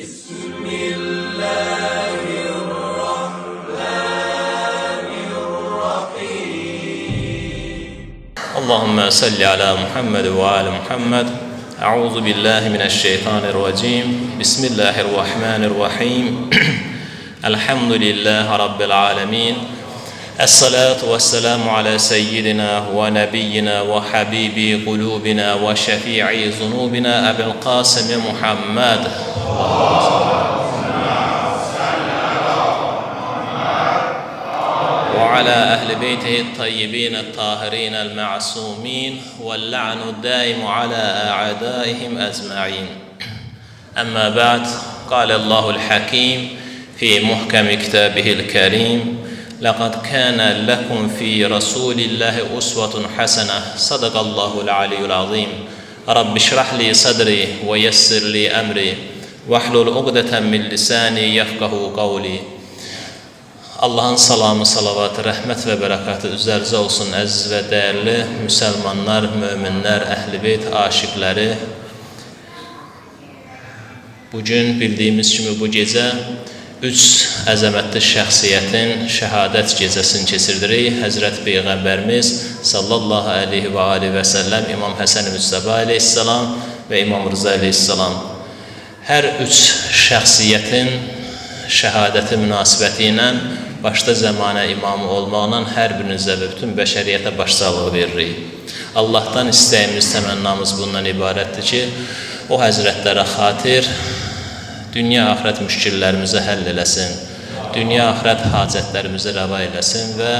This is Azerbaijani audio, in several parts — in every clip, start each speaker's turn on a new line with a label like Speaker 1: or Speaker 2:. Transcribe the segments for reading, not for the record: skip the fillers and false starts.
Speaker 1: بسم الله الرحمن الرحيم اللهم صل على محمد وآل محمد أعوذ بالله من الشيطان الرجيم بسم الله الرحمن الرحيم الحمد لله رب العالمين الصلاة والسلام على سيدنا ونبينا وحبيب قلوبنا وشفيع ذنوبنا أبي القاسم محمد وعلى أهل بيته الطيبين الطاهرين المعصومين واللعن الدائم على أعدائهم أجمعين أما بعد قال الله الحكيم في محكم كتابه الكريم لقد كان لكم في رسول الله أسوة حسنة صدق الله العلي العظيم رب اشرح لي صدري ويسر لي أمري واحلل عقدة من lisani yefqahu qawli. Allahın salamı, salavatı, rəhmət və bərəkatı üzərinizə olsun əziz və dəyərli müsəlmanlar, möminlər, əhl-i beyt aşiqləri. Bugün bildiyimiz kimi bu gecə 3 əzəmətli şəxsiyyətin şəhadət gecəsini keçirdirik. Həzrət Peyğəmbərimiz sallallahu aleyhi və aleyhi və səlləm, İmam Həsən Müctəba aleyhissalam və İmam Rıza aleyhissalam. Hər 3 şəxsiyyətin şəhadəti münasibəti ilə başda zəmanə imamı olmaqla hər birinizə və bütün bəşəriyyətə başsağlığı veririk. Allahdan istəyimiz, təmənnamız bundan ibarətdir ki, o həzrətlərə xatir dünya axirət müşkillərimizi həll eləsin, dünya axirət hacətlərimizi rəva eləsin və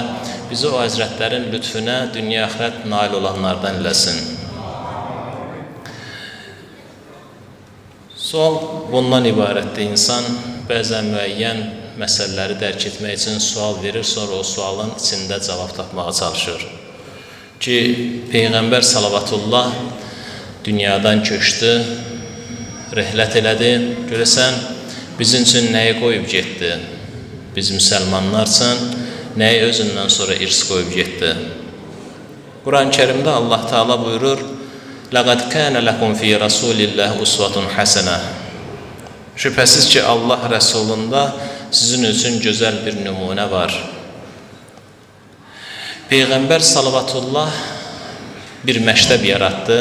Speaker 1: bizi o həzrətlərin lütfüne dünya axirət nail olanlardan eləsin. Sual bundan ibarətdir. İnsan bəzən müəyyən məsələləri dərk etmək üçün sual verir, sonra o sualın içində cavab tapmağa çalışır. Ki, Peyğəmbər salavatullah dünyadan köçdü, rəhlət elədi. Görəsən, bizim üçün nəyi qoyub getdi? Biz müsəlmanlar üçün nəyi özündən sonra irs qoyub getdi? Quran-ı Kərimdə Allah Teala buyurur, لَقَدْ كَانَ لَكُمْ فِي رَسُولِ اللّٰهِ أُسْوَةٌ حَسَنَةٌ. Şübhəsiz ki, Allah Rəsulunda sizin üçün gözəl bir nümunə var. Peyğəmbər salavatullah bir məktəb yaratdı,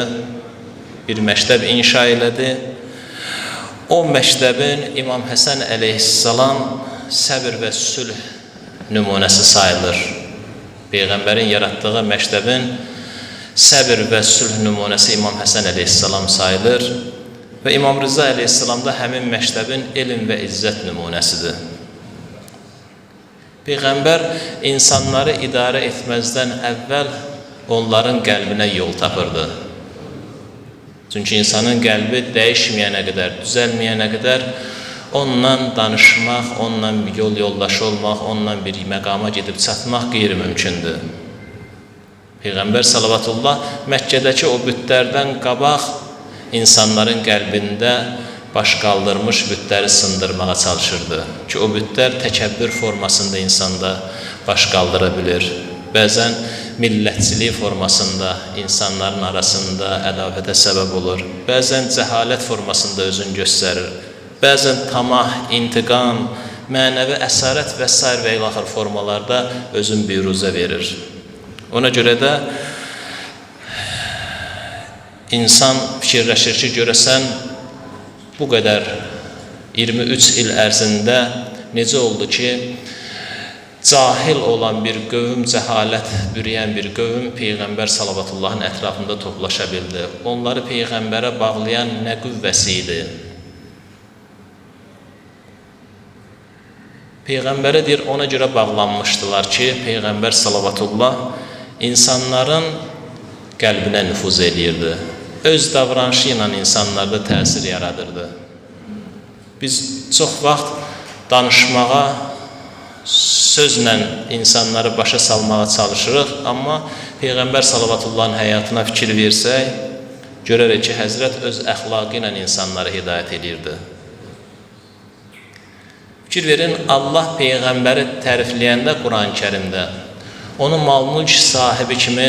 Speaker 1: bir məktəb inşa elədi. O məktəbin İmam Həsən əleyhissalam səbr və sülh nümunəsi sayılır. Peyğəmbərin yaratdığı məktəbin səbr və sülh nümunəsi İmam Həsən əleyhissalam sayılır və İmam Rıza əleyhissalam da həmin məktəbin elm və izzət nümunəsidir. Peyğəmbər insanları idarə etməzdən əvvəl onların qəlbinə yol tapırdı. Çünki insanın qəlbi dəyişməyənə qədər, düzəlməyənə qədər onunla danışmaq, onunla yoldaşı olmaq, onunla bir məqama gedib çatmaq qeyri-mümkündür. Peyğəmbər salavatullah Məkkədəki o bütlərdən qabaq insanların qəlbində baş qaldırmış bütləri sındırmağa çalışırdı. Ki, o bütlər təkəbbür formasında insanda baş qaldıra bilir. Bəzən millətçilik formasında insanların arasında ədavətə səbəb olur. Bəzən cəhalət formasında özünü göstərir. Bəzən tamah, intiqam, mənəvi əsarət və s. və ilaxır formalarda özünü biruzə verir. Ona görə də insan fikirləşir ki, görəsən bu qədər 23 il ərzində necə oldu ki, cahil olan bir qövm, cəhalət bürüyən bir qövm Peyğəmbər salavatullahın ətrafında toplaşa bildi. Onları Peyğəmbərə bağlayan nə qüvvəsi idi? Peyğəmbərə deyir, ona görə bağlanmışdılar ki, Peyğəmbər salavatullah insanların qəlbinə nüfuz edirdi. Öz davranışı ilə insanlarda təsir yaradırdı. Biz çox vaxt danışmağa, sözlə insanları başa salmağa çalışırıq, amma Peyğəmbər salavatullahın həyatına fikir versək, görərək ki, Həzrət öz əxlaqı ilə insanları hidayət edirdi. Fikir verin, Allah Peyğəmbəri tərifləyəndə Quran-ı Kərimdə onu mal-mülk sahibi kimi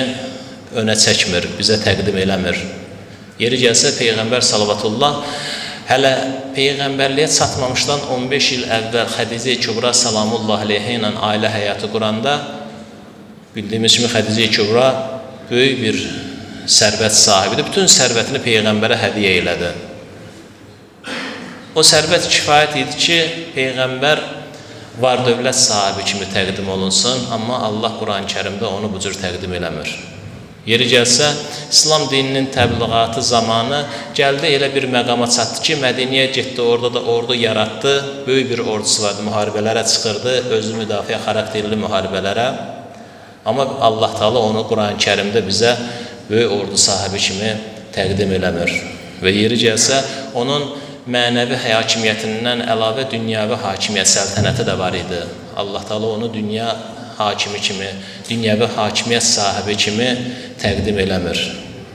Speaker 1: önə çəkmir, bizə təqdim eləmir. Yeri gəlsə Peyğəmbər salavatullah Hələ Peyğəmbərliyə çatmamışdan 15 il əvvəl Xədicə Kübra salamullahi aleyhə ilə ailə həyatı quranda, bildiyimiz kimi Xədicə Kübra böyük bir sərvət sahibidir. Bütün sərvətini Peyğəmbərə hədiyyə elədi. O sərvət kifayət idi ki, Peyğəmbər var dövlət sahibi kimi təqdim olunsun, amma Allah Quran-ı Kərimdə onu bu cür təqdim eləmir. Yeri gəlsə, İslam dininin təbliğatı zamanı gəldi elə bir məqama çatdı ki, Mədiniyə getdi, orada da ordu yaratdı, böyük bir ordusu vardı, müharibələrə çıxırdı, özü müdafiə xarakterli müharibələrə. Amma Allah Teala onu Quran-ı Kərimdə bizə böyük ordu sahibi kimi təqdim eləmir. Və yeri gəlsə, onun mənəvi hakimiyyətindən əlavə dünyavi hakimiyyət səltənəti də var idi. Allah Teala onu dünya hakimi kimi, dünyəvi hakimiyyət sahibi kimi təqdim eləmir.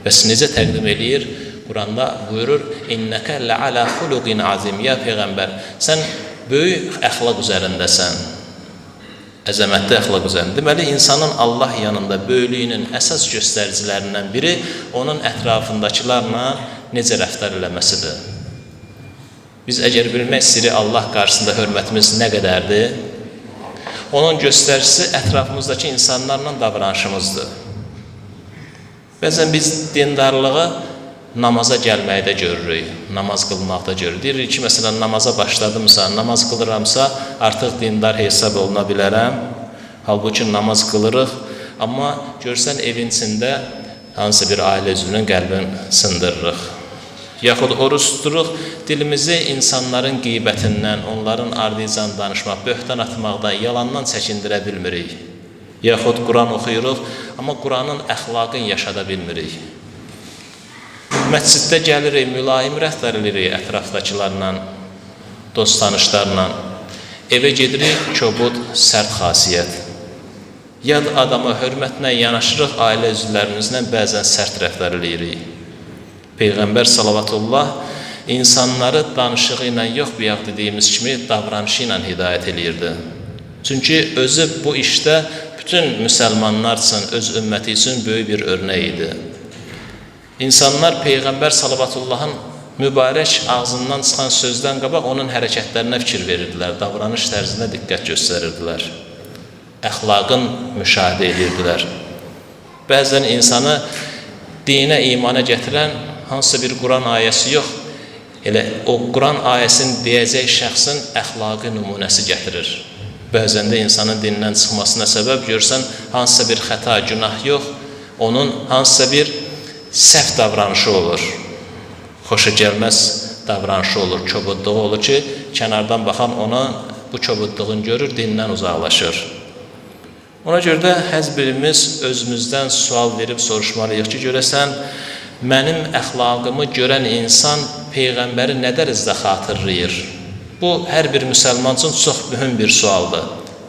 Speaker 1: Bəs necə təqdim eləyir? Quranda buyurur, İnnəkə lə'alə xuluqin azim, ya Peyğəmbər, sən böyük əxlaq üzərindəsən, əzəmətli əxlaq üzərində. Deməli, insanın Allah yanında böyüklüyünün əsas göstəricilərindən biri onun ətrafındakılarla necə rəftar eləməsidir. Biz əgər bilmək istəyirik Allah qarşısında hörmətimiz nə qədərdir, onun göstəricisi ətrafımızdakı insanlarla davranışımızdır. Bəzən biz dindarlığı namaza gəlməkdə görürük, namaz qılmaqda görürük. Deyirik ki, məsələn, namaza başladımsa, namaz qılıramsa, artıq dindar hesab oluna bilərəm. Halbuki namaz qılırıq, amma görsən evin içində hansısa bir ailə üzvünün qəlbini sındırırıq. Yaxud oruç tuturuq, dilimizi insanların qeybətindən, onların ardıcan danışmaq, böhtan atmaqdan, yalandan çəkindirə bilmirik. Yaxud Quran oxuyuruq, amma Quranın əxlaqını yaşada bilmirik. Məsciddə gəlirik, mülayim rəftar edirik ətrafdakılarla, dost tanışlarla. Evə gedirik, kobud, sərt xasiyyət. Yad adama hörmətlə yanaşırıq, ailə üzvlərimizlə bəzən sərt rəftar edirik. Peyğəmbər salavatullah insanları danışığı ilə yox, bayaq dediyimiz kimi davranışı ilə hidayət eləyirdi. Çünki özü bu işdə bütün müsəlmanlar üçün, öz ümməti üçün böyük bir örnək idi. İnsanlar Peyğəmbər salavatullahın mübarək ağzından çıxan sözdən qabaq onun hərəkətlərinə fikir verirdilər, davranış tərzinə diqqət göstərirdilər, əxlaqın müşahidə edirdilər. Bəzən insanı dinə, imana gətirən hansısa bir Quran ayəsi yox, elə o Quran ayəsini deyəcək şəxsin əxlaqi nümunəsi gətirir. Bəzən də insanın dinindən çıxmasına səbəb görsən, hansısa bir xəta, günah yox, onun hansısa bir səhv davranışı olur, xoşa gəlməz davranışı olur, kobudluğu olur ki, kənardan baxan ona bu kobudluğunu görür, dindən uzaqlaşır. Ona görə də hər birimiz özümüzdən sual verib soruşmalıyıq ki, görəsən, mənim əxlaqımı görən insan Peyğəmbəri nə dərəcədə xatırlayır? Bu, hər bir müsəlman üçün çox mühüm bir sualdır.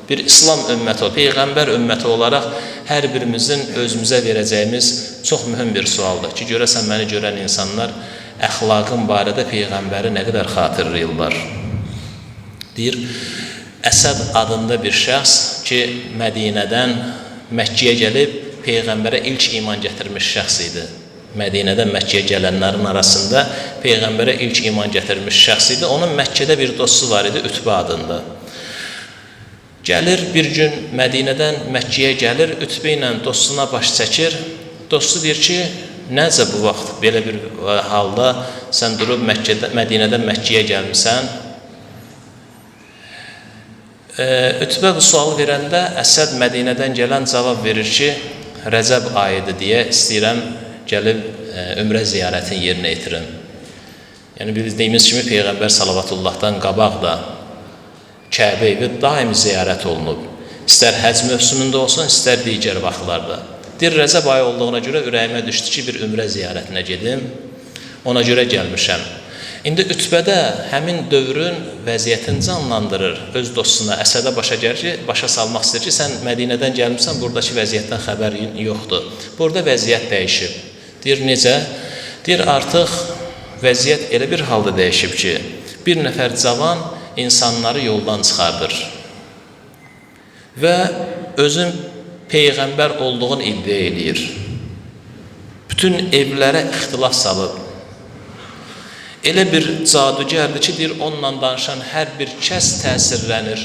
Speaker 1: Bir İslam ümməti, Peyğəmbər ümməti olaraq hər birimizin özümüzə verəcəyimiz çox mühüm bir sualdır ki, görəsən məni görən insanlar əxlaqın barədə Peyğəmbəri nə qədər xatırlayırlar? Deyir, Əsəd adında bir şəxs ki, Mədinədən Məkkəyə gəlib Peyğəmbərə ilk iman gətirmiş şəxs idi. Mədinədən Məkkəyə gələnlərin arasında Peyğəmbərə ilk iman gətirmiş şəxs idi. Onun Məkkədə bir dostu var idi, Ütbə adında. Gəlir bir gün Mədinədən Məkkəyə gəlir, Ütbə ilə dostuna baş çəkir. Dostu deyir ki, necə bu vaxt belə bir halda sən durub Mədinədən Məkkəyə gəlmisən? Ütbə bu sualı verəndə Əsəd Mədinədən gələn cavab verir ki, Rəcəb ayıdır deyə istəyirəm gəlib ümrə ziyarətini yerinə yetirin. Yəni bildiyimiz kimi Peyğəmbər salavatullahdan qabaq da Kəbə evi daimi ziyarət olunub. İstər həc mövsümündə olsun, istər digər vaxtlarda. Deyir, Rəcəb ayı olduğuna görə ürəyimə düşdü ki, bir ümrə ziyarətinə gedim. Ona görə gəlmişəm. İndi Ütbədə həmin dövrün vəziyyətini canlandırır. Öz dostuna, Əsədə başa salmaq istəyir ki, sən Mədinədən gəlmişsən, buradakı vəziyyətdən xəbərin yoxdur. Burada vəziyyət dəyişib. Deyir, necə? Deyir, artıq vəziyyət elə bir halda dəyişib ki, bir nəfər cavan insanları yoldan çıxardır və özün Peyğəmbər olduğunu iddia eləyir. Bütün evlərə ixtilaf salıb, Elə bir cadugərdir ki, deyir, onunla danışan hər bir kəs təsirlənir,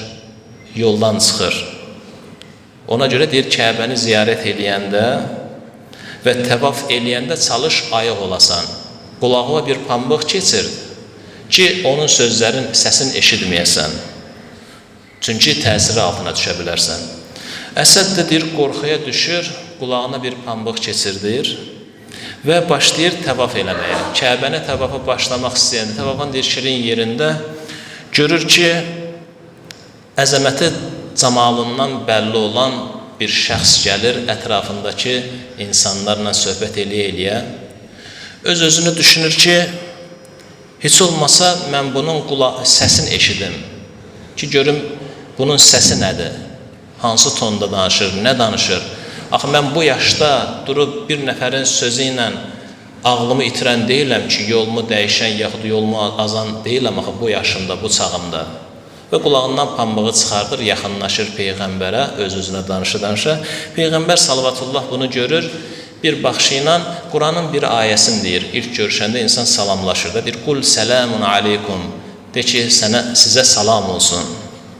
Speaker 1: yoldan çıxır. Ona görə deyir, Kəbəni ziyarət eləyəndə və təvaf eləyəndə çalış ayıq olasan. Qulağına bir pambıq keçir ki, onun sözlərin səsini eşitməyəsən. Çünki təsiri altına düşə bilərsən. Əsəd də deyir, qorxuya düşür, qulağına bir pambıq keçirdir və başlayır təvaf eləməyə. Kəbəni təvafa başlamaq istəyəndə, təvafın deyir, şirin yerində görür ki, əzəməti camalından bəlli olan bir şəxs gəlir, ətrafındakı insanlarla söhbət eləyə-eləyə. Öz-özünü düşünür ki, heç olmasa mən bunun səsini eşidim ki, görüm bunun səsi nədir, hansı tonda danışır, nə danışır. Axı, mən bu yaşda durub bir nəfərin sözü ilə ağlımı itirən deyiləm ki, yolumu dəyişən, yaxud yolumu azan deyiləm axı bu yaşımda, bu çağımda. Və qulağından pambığı çıxardır, yaxınlaşır Peyğəmbərə, öz-özünə danışa-danışa. Peyğəmbər salavatullah bunu görür, bir baxışı ilə Quranın bir ayəsini deyir. İlk görüşəndə insan salamlaşır da, deyir, Qul sələmun aleykum, de ki, sizə salam olsun.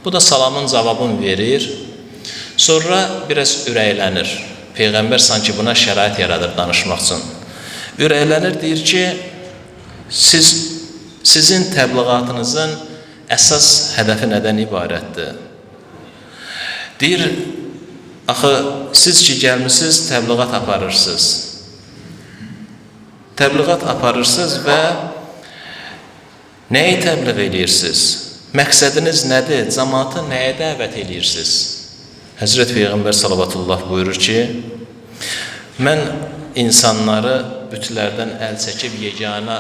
Speaker 1: Bu da salamın cavabını verir. Sonra biraz ürəklənir. Peyğəmbər sanki buna şərait yaradır danışmaq üçün. Ürəklənir, deyir ki, sizin təbliğatınızın əsas hədəfi nədən ibarətdir? Deyir, axı, siz ki, gəlmişsiniz, təbliğat aparırsınız. Təbliğat aparırsınız və nəyi təbliğ edirsiniz? Məqsədiniz nədir? Cəmaatı nəyə dəvət edirsiniz? Həzrət Peyğəmbər salavatullah buyurur ki, mən insanları bütlərdən əl çəkib yeganə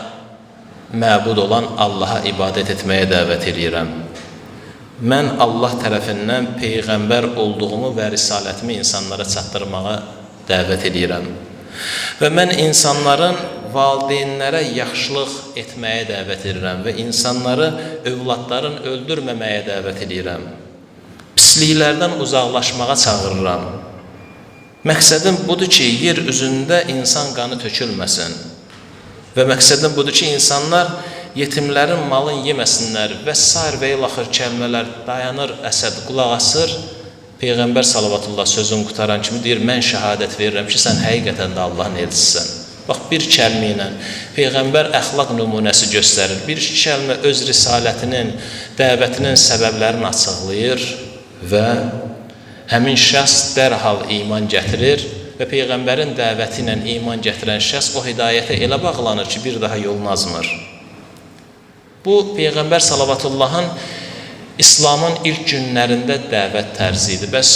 Speaker 1: məbud olan Allaha ibadət etməyə dəvət edirəm. Mən Allah tərəfindən Peyğəmbər olduğumu və risalətimi insanlara çatdırmağa dəvət edirəm. Və mən insanların valideynlərə yaxşılıq etməyə dəvət edirəm və insanları övladların öldürməməyə dəvət edirəm. Pisliklərdən uzaqlaşmağa çağırıram. Məqsədim budur ki, yer üzündə insan qanı tökülməsin. Və məqsədim budur ki, insanlar yetimlərin malını yeməsinlər və sair və ilaxır kəlmələr dayanır, Əsəd qulaq asır. Peyğəmbər salavatullah sözün qutaran kimi deyir, mən şəhadət verirəm ki, sən həqiqətən də Allahın elçisisən. Bax, bir kəlmə ilə Peyğəmbər əxlaq nümunəsi göstərir. Bir kəlmə öz risalətinin, dəvətinin səbəblərini açıqlayır və həmin şəxs dərhal iman gətirir və Peyğəmbərin dəvəti ilə iman gətirən şəxs o hidayətə elə bağlanır ki, bir daha yolunu azmır. Bu, Peyğəmbər salavatullahın İslamın ilk günlərində dəvət tərzi idi. Bəs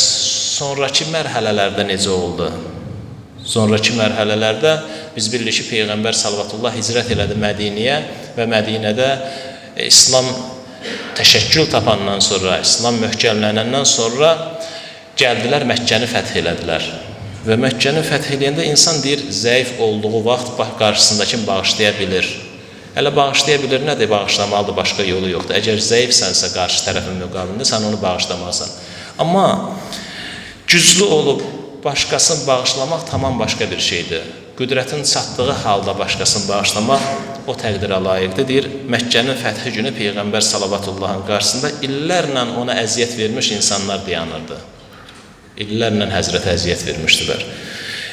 Speaker 1: sonraki mərhələlərdə necə oldu? Sonraki mərhələlərdə biz bilirik ki, Peyğəmbər salavatullah hicrət elədi Mədiniyə və Mədinədə İslam təşəkkül tapandan sonra, İslam möhkəmlənəndən sonra gəldilər, Məkkəni fəth elədilər. Və Məkkəni fəth eləyəndə insan deyir, zəif olduğu vaxt qarşısındakini bağışlaya bilir. Hələ bağışlaya bilir, nədir? Bağışlamalıdır, başqa yolu yoxdur. Əgər zəifsənsə qarşı tərəfin müqabilində, sən onu bağışlamalısan. Amma güclü olub başqasını bağışlamaq tamam başqa bir şeydir. Qüdrətin çatdığı halda başqasını bağışlamaq o təqdirə layiqdir. Deyir, Məkkənin fəthi günü Peyğəmbər salavatullahın qarşısında illərlə ona əziyyət vermiş insanlar dayanırdı. İllərlə Həzrətə əziyyət vermişdilər.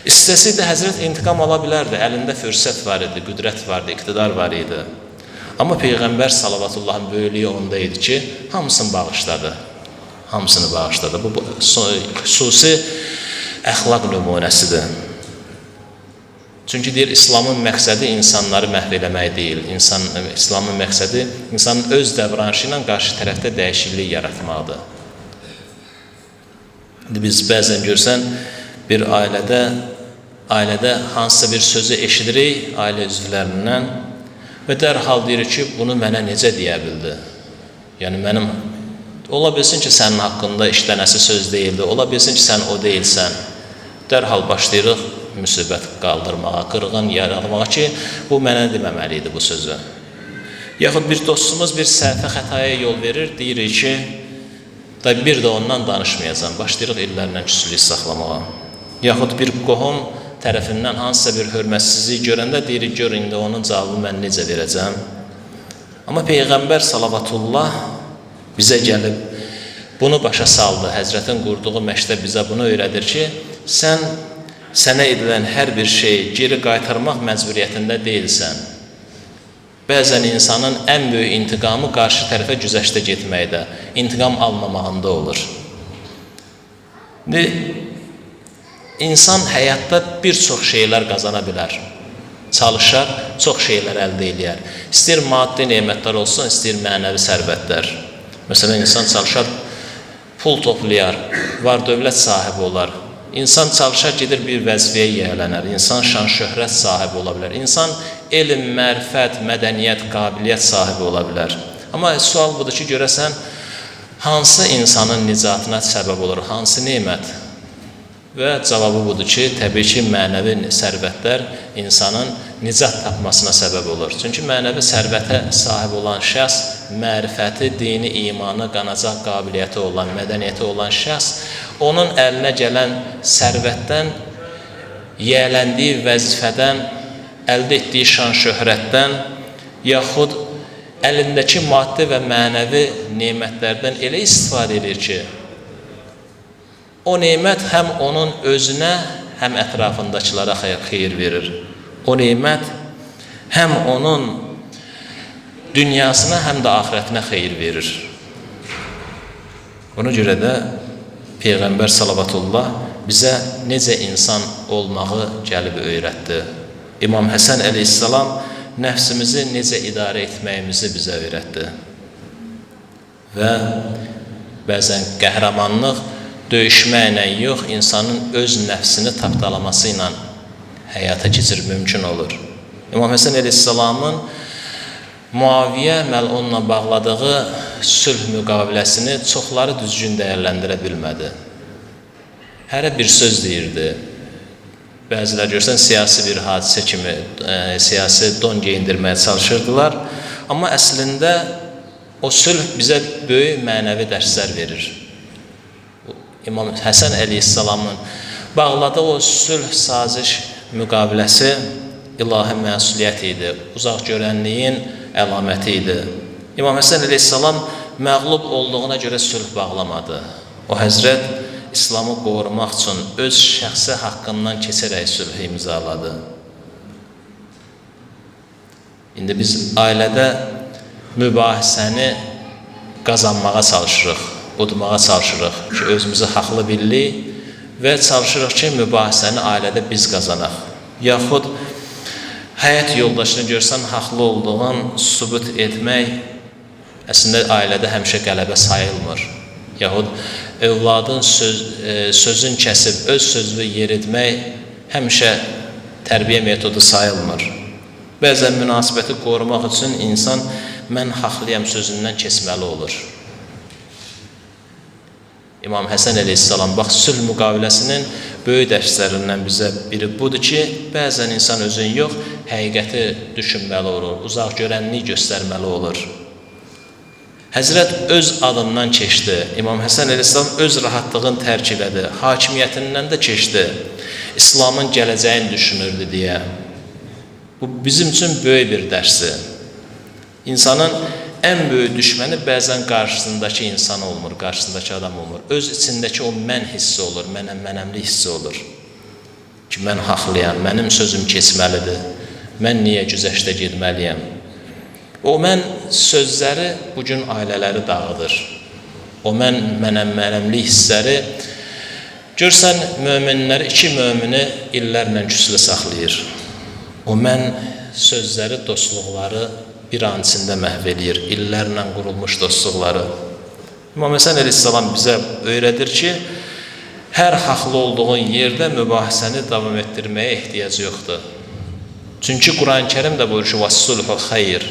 Speaker 1: İstəsəydi Həzrət intiqam ala bilərdi, əlində fürsət var idi, qüdrət var idi, iqtidar var idi. Amma Peyğəmbər salavatullahın böyüklüyü onda idi ki, hamısını bağışladı. Hamısını bağışladı. Bu xüsusi əxlaq nümunəsidir. Çünki deyir, İslamın məqsədi insanları məhv eləmək deyil. İslamın məqsədi insanın öz davranışı ilə qarşı tərəfdə dəyişiklik yaratmaqdır. Biz bəzən görsən, bir ailədə hansısa bir sözü eşidirik ailə üzvlərindən və dərhal deyirik ki, bunu mənə necə deyə bildi? Yəni, mənim, ola bilsin ki, sənin haqqında işlənəsi söz deyildi, ola bilsin ki, sən o deyilsən. Dərhal başlayırıq müsibət qaldırmağa, qırğın yaratmağa ki, bu mənə deməməli idi bu sözü. Yaxud bir dostumuz bir səhvə xətaya yol verir, deyirik ki, bir də ondan danışmayacam, başlayırıq illərlə küslük saxlamağa. Yaxud bir qohum tərəfindən hansısa bir hörmətsizlik görəndə deyirik, gör, indi onun cavabı mən necə verəcəm. Amma Peyğəmbər salavatullah bizə gəlib bunu başa saldı. Həzrətin qurduğu məktəb bizə bunu öyrədir ki, sənə edilən hər bir şeyi geri qaytarmaq məcburiyyətində deyilsən. Bəzən insanın ən böyük intiqamı qarşı tərəfə güzəştə getməkdə, intiqam almamağında olur. İnsan həyatda bir çox şeylər qazana bilər. Çalışar, çox şeylər əldə eləyər. İstəyir maddi nemətlər olsun, istəyir mənəvi sərvətlər. Məsələn, insan çalışar, pul toplayar, var dövlət sahibi olar. İnsan çalışar, gedir bir vəzifəyə yiyələnər. İnsan şan şöhrət sahibi ola bilər. İnsan elm, mərifət, mədəniyyət, qabiliyyət sahibi ola bilər. Amma sual budur ki, görəsən, hansı insanın nicatına səbəb olur, hansı nemət? Və cavabı budur ki, təbii ki, mənəvi sərvətlər insanın nicat tapmasına səbəb olur. Çünki mənəvi sərvətə sahib olan şəxs, mərifəti, dini, imanı, qanacaq qabiliyyəti olan, mədəniyyəti olan şəxs, onun əlinə gələn sərvətdən, yiyələndiyi vəzifədən, əldə etdiyi şan şöhrətdən, yaxud əlindəki maddi və mənəvi nemətlərdən elə istifadə edir ki, o nemət həm onun özünə, həm ətrafındakılara xeyir verir. O nemət həm onun dünyasına, həm də axirətinə xeyir verir. Ona görə də Peyğəmbər salavatullah bizə necə insan olmağı gəlib öyrətdi. İmam Həsən əleyhissalam nəfsimizi necə idarə etməyimizi bizə öyrətdi. Və bəzən qəhrəmanlıq döyüşməklə yox, insanın öz nəfsini tapdalaması ilə həyata keçir mümkün olur. İmam Həsən əleyhissalamın Muaviyyə məlunla bağladığı sülh müqaviləsini çoxları düzgün dəyərləndirə bilmədi. Hərə bir söz deyirdi. Bəzilər görsən, siyasi bir hadisə kimi, siyasi don geyindirməyə çalışırdılar. Amma əslində o sülh bizə böyük mənəvi dərslər verir. İmam Həsən əleyhissalamın bağladığı o sülh saziş müqaviləsi ilahi məsuliyyət idi, uzaq görənliyin əlaməti idi. İmam Həsən əleyhissalam məğlub olduğuna görə sülh bağlamadı. O həzrət İslamı qorumaq üçün öz şəxsi haqqından keçərək sülh imzaladı. İndi biz ailədə mübahisəni qazanmağa çalışırıq, udmağa çalışırıq ki, özümüzü haqlı bildik və çalışırıq ki, mübahisəni ailədə biz qazanaq. Yaxud həyat yoldaşını görsən, haqlı olduğun sübut etmək əslində ailədə həmişə qələbə sayılmır. Yaxud övladın sözün kəsib, öz sözünü yeritmək həmişə tərbiyə metodu sayılmır. Bəzən münasibəti qorumaq üçün insan mən haqlıyam sözündən keçməli olur. İmam Həsən əleyhissalam, bax, sülh müqaviləsinin böyük dərslərindən bizə biri budur ki, bəzən insan özün yox, həqiqəti düşünməli olur, uzaq görənliyi göstərməli olur. Həzrət öz adından keçdi. İmam Həsən əleyhissalam öz rahatlığını tərk elədi, hakimiyyətindən də keçdi. İslamın gələcəyini düşünürdü deyə. Bu bizim üçün böyük bir dərsdir. İnsanın ən böyük düşməni bəzən qarşısındakı insan olmur, qarşısındakı adam olmur. Öz içindəki o mən hissi olur, mənəmlik hissi olur. Ki, mən haqlıyam, mənim sözüm keçməlidir, mən niyə güzəştə getməliyəm. O mən sözləri bugün ailələri dağıdır. O mənəmlik hissləri görsən, möminləri, iki mömini illərlə küslə saxlayır. O mən sözləri, dostluqları bir an içində məhv eləyir, illərlə qurulmuş dostluqları. İmam Həsən əleyhissalam bizə öyrədir ki, hər haqlı olduğun yerdə mübahisəni davam etdirməyə ehtiyac yoxdur. Çünki Quran-ı Kərim də buyurur ki, "Vəs-sulhu xeyr",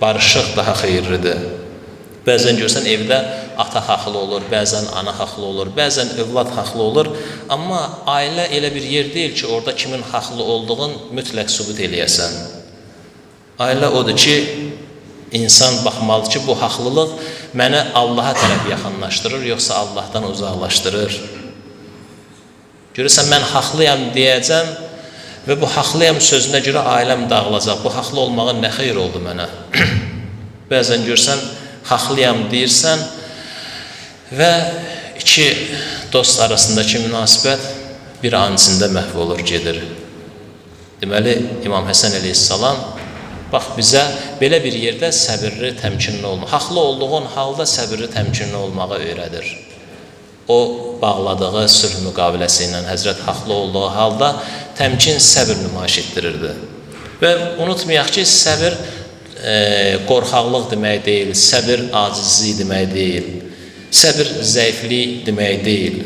Speaker 1: barışıq daha xeyirlidir. Bəzən görsən, evdə ata haqlı olur, bəzən ana haqlı olur, bəzən övlad haqlı olur. Amma ailə elə bir yer deyil ki, orada kimin haqlı olduğun mütləq sübut eləyəsən. Ailə odur ki, insan baxmalı ki, bu haqlılıq məni Allaha tərəf yaxınlaşdırır, yoxsa Allahdan uzaqlaşdırır. Görürsən, mən haqlıyam deyəcəm və bu haqlıyam sözünə görə ailəm dağılacaq. Bu haqlı olmağın nə xeyir oldu mənə? Bəzən görsən, haqlıyam deyirsən və iki dost arasındakı münasibət bir an içində məhv olur, gedir. Deməli, İmam Həsən əleyhissalam bax bizə belə bir yerdə səbirli, təmkinli olmaq, haqlı olduğun halda səbirli, təmkinli olmağı öyrədir. O bağladığı sülh müqaviləsi ilə Həzrət haqlı olduğu halda təmkin, səbir nümayiş etdirirdi. Və unutmayaq ki, səbir qorxaqlıq demək deyil, səbir acizlik demək deyil, səbir zəiflik demək deyil.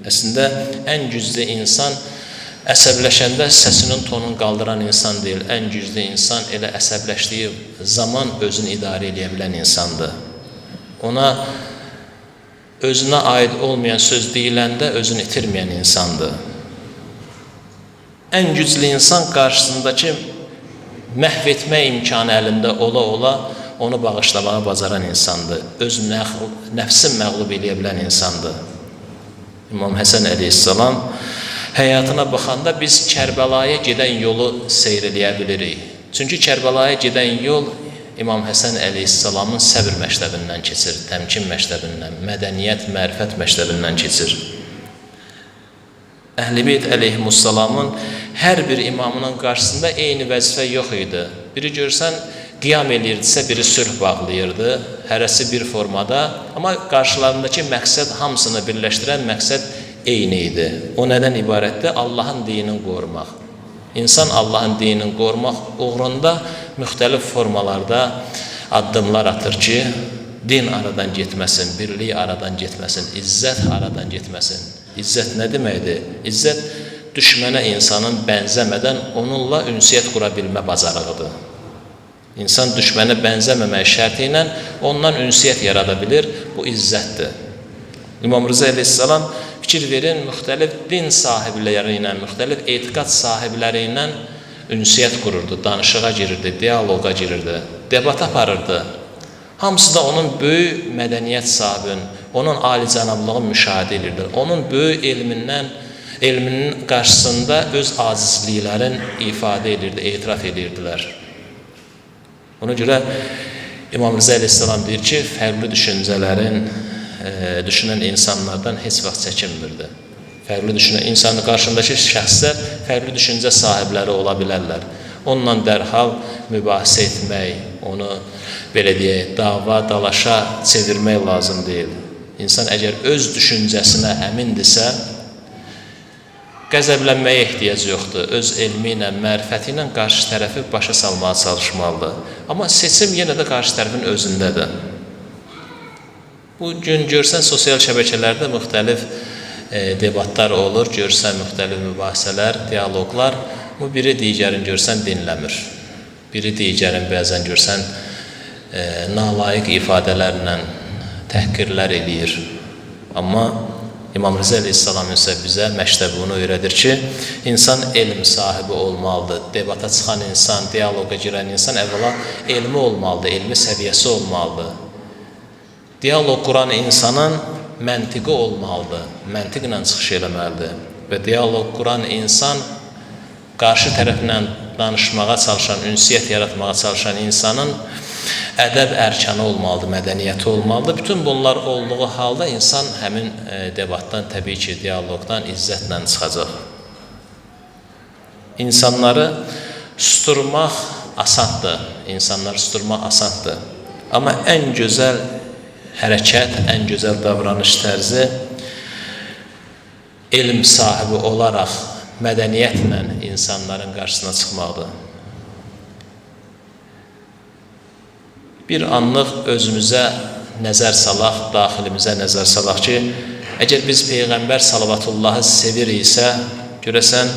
Speaker 1: Əslində, ən güclü insan əsəbləşəndə səsinin tonunu qaldıran insan deyil, ən güclü insan elə əsəbləşdiyi zaman özünü idarə edə bilən insandır. Ona özünə aid olmayan söz deyiləndə özünü itirməyən insandır. Ən güclü insan qarşısındakı məhv etmə imkanı əlində ola-ola onu bağışlamağa bacaran insandır. Öz nəfsin məğlub edə bilən insandır. İmam Həsən əleyhissalam həyatına baxanda biz Kərbəlaya gedən yolu seyr eləyə bilirik. Çünki Kərbəlaya gedən yol İmam Həsən əleyhissalamın səbr məktəbindən keçir, təmkin məktəbindən, mədəniyyət, mərifət məktəbindən keçir. Əhl-i Beyt əleyhimussalamın hər bir imamının qarşısında eyni vəzifə yox idi. Biri görsən, qiyam eləyirdisə, biri sülh bağlayırdı, hərəsi bir formada, amma qarşılarındakı məqsəd, hamısını birləşdirən məqsəd eyni idi. O nədən ibarətdir? Allahın dinini qorumaq. İnsan Allahın dinini qorumaq uğrunda müxtəlif formalarda addımlar atır ki, din aradan getməsin, birlik aradan getməsin, izzət aradan getməsin. İzzət nə deməkdir? İzzət düşmənə insanın bənzəmədən onunla ünsiyyət qura bilmə bacarığıdır. İnsan düşmənə bənzəməmək şərti ilə ondan ünsiyyət yarada bilir, bu izzətdir. İmam Rıza əleyhissalam fikir verin, müxtəlif din sahibləri ilə, müxtəlif etiqad sahibləri ilə ünsiyyət qururdu, danışığa girirdi, diyaloqa girirdi, debat aparırdı. Hamısı da onun böyük mədəniyyət sahibinin, onun alicənablığını müşahidə edirdi. Onun böyük elminin qarşısında öz acizliklərini ifadə edirdi, etiraf edirdilər. Ona görə İmam Rıza əleyhissalam deyir ki, fərqli düşüncələrin düşünən insanlardan heç vaxt çəkinmirdi. Fərqli düşünən insanın qarşındakı şəxslər fərqli düşüncə sahibləri ola bilərlər. Onunla dərhal mübahisə etmək, onu belə deyək, dava, dalaşa çevirmək lazım deyil. İnsan əgər öz düşüncəsinə əmindirsə, qəzəblənməyə ehtiyac yoxdur. Öz elmi ilə, mərifəti ilə qarşı tərəfi başa salmağa çalışmalıdır. Amma seçim yenə də qarşı tərəfin özündədir. Bu gün görsən sosial şəbəkələrdə müxtəlif debatlar olur, görsən müxtəlif mübahisələr, diyaloqlar. Bu biri digərini görsən dinləmir. Biri digərini bəzən görsən nalayiq ifadələrlə təhqirlər eləyir. Amma İmam Rıza əleyhissalam isə bizə məktəbini öyrədir ki, insan elm sahibi olmalıdır. Debata çıxan insan, diyaloqa girən insan əvvəla elmi olmalıdır, elmi səviyyəsi olmalıdır. Diyaloq quran insanın məntiqi olmalıdır, məntiqlə çıxış eləməlidir. Və diyaloq quran insan qarşı tərəflə danışmağa çalışan, ünsiyyət yaratmağa çalışan insanın ədəb ərkanı olmalıdır, mədəniyyəti olmalıdır. Bütün bunlar olduğu halda insan həmin debatdan, təbii ki, diyaloqdan izzətlə çıxacaq. İnsanları susturmaq asandır, insanları susturmaq asandır. Amma ən gözəl hərəkət, ən gözəl davranış tərzi elm sahibi olaraq mədəniyyətlə insanların qarşısına çıxmaqdır. Bir anlıq özümüzə nəzər salaq, daxilimizə nəzər salaq ki, əgər biz Peyğəmbər salavatullahı seviriksə, görəsən,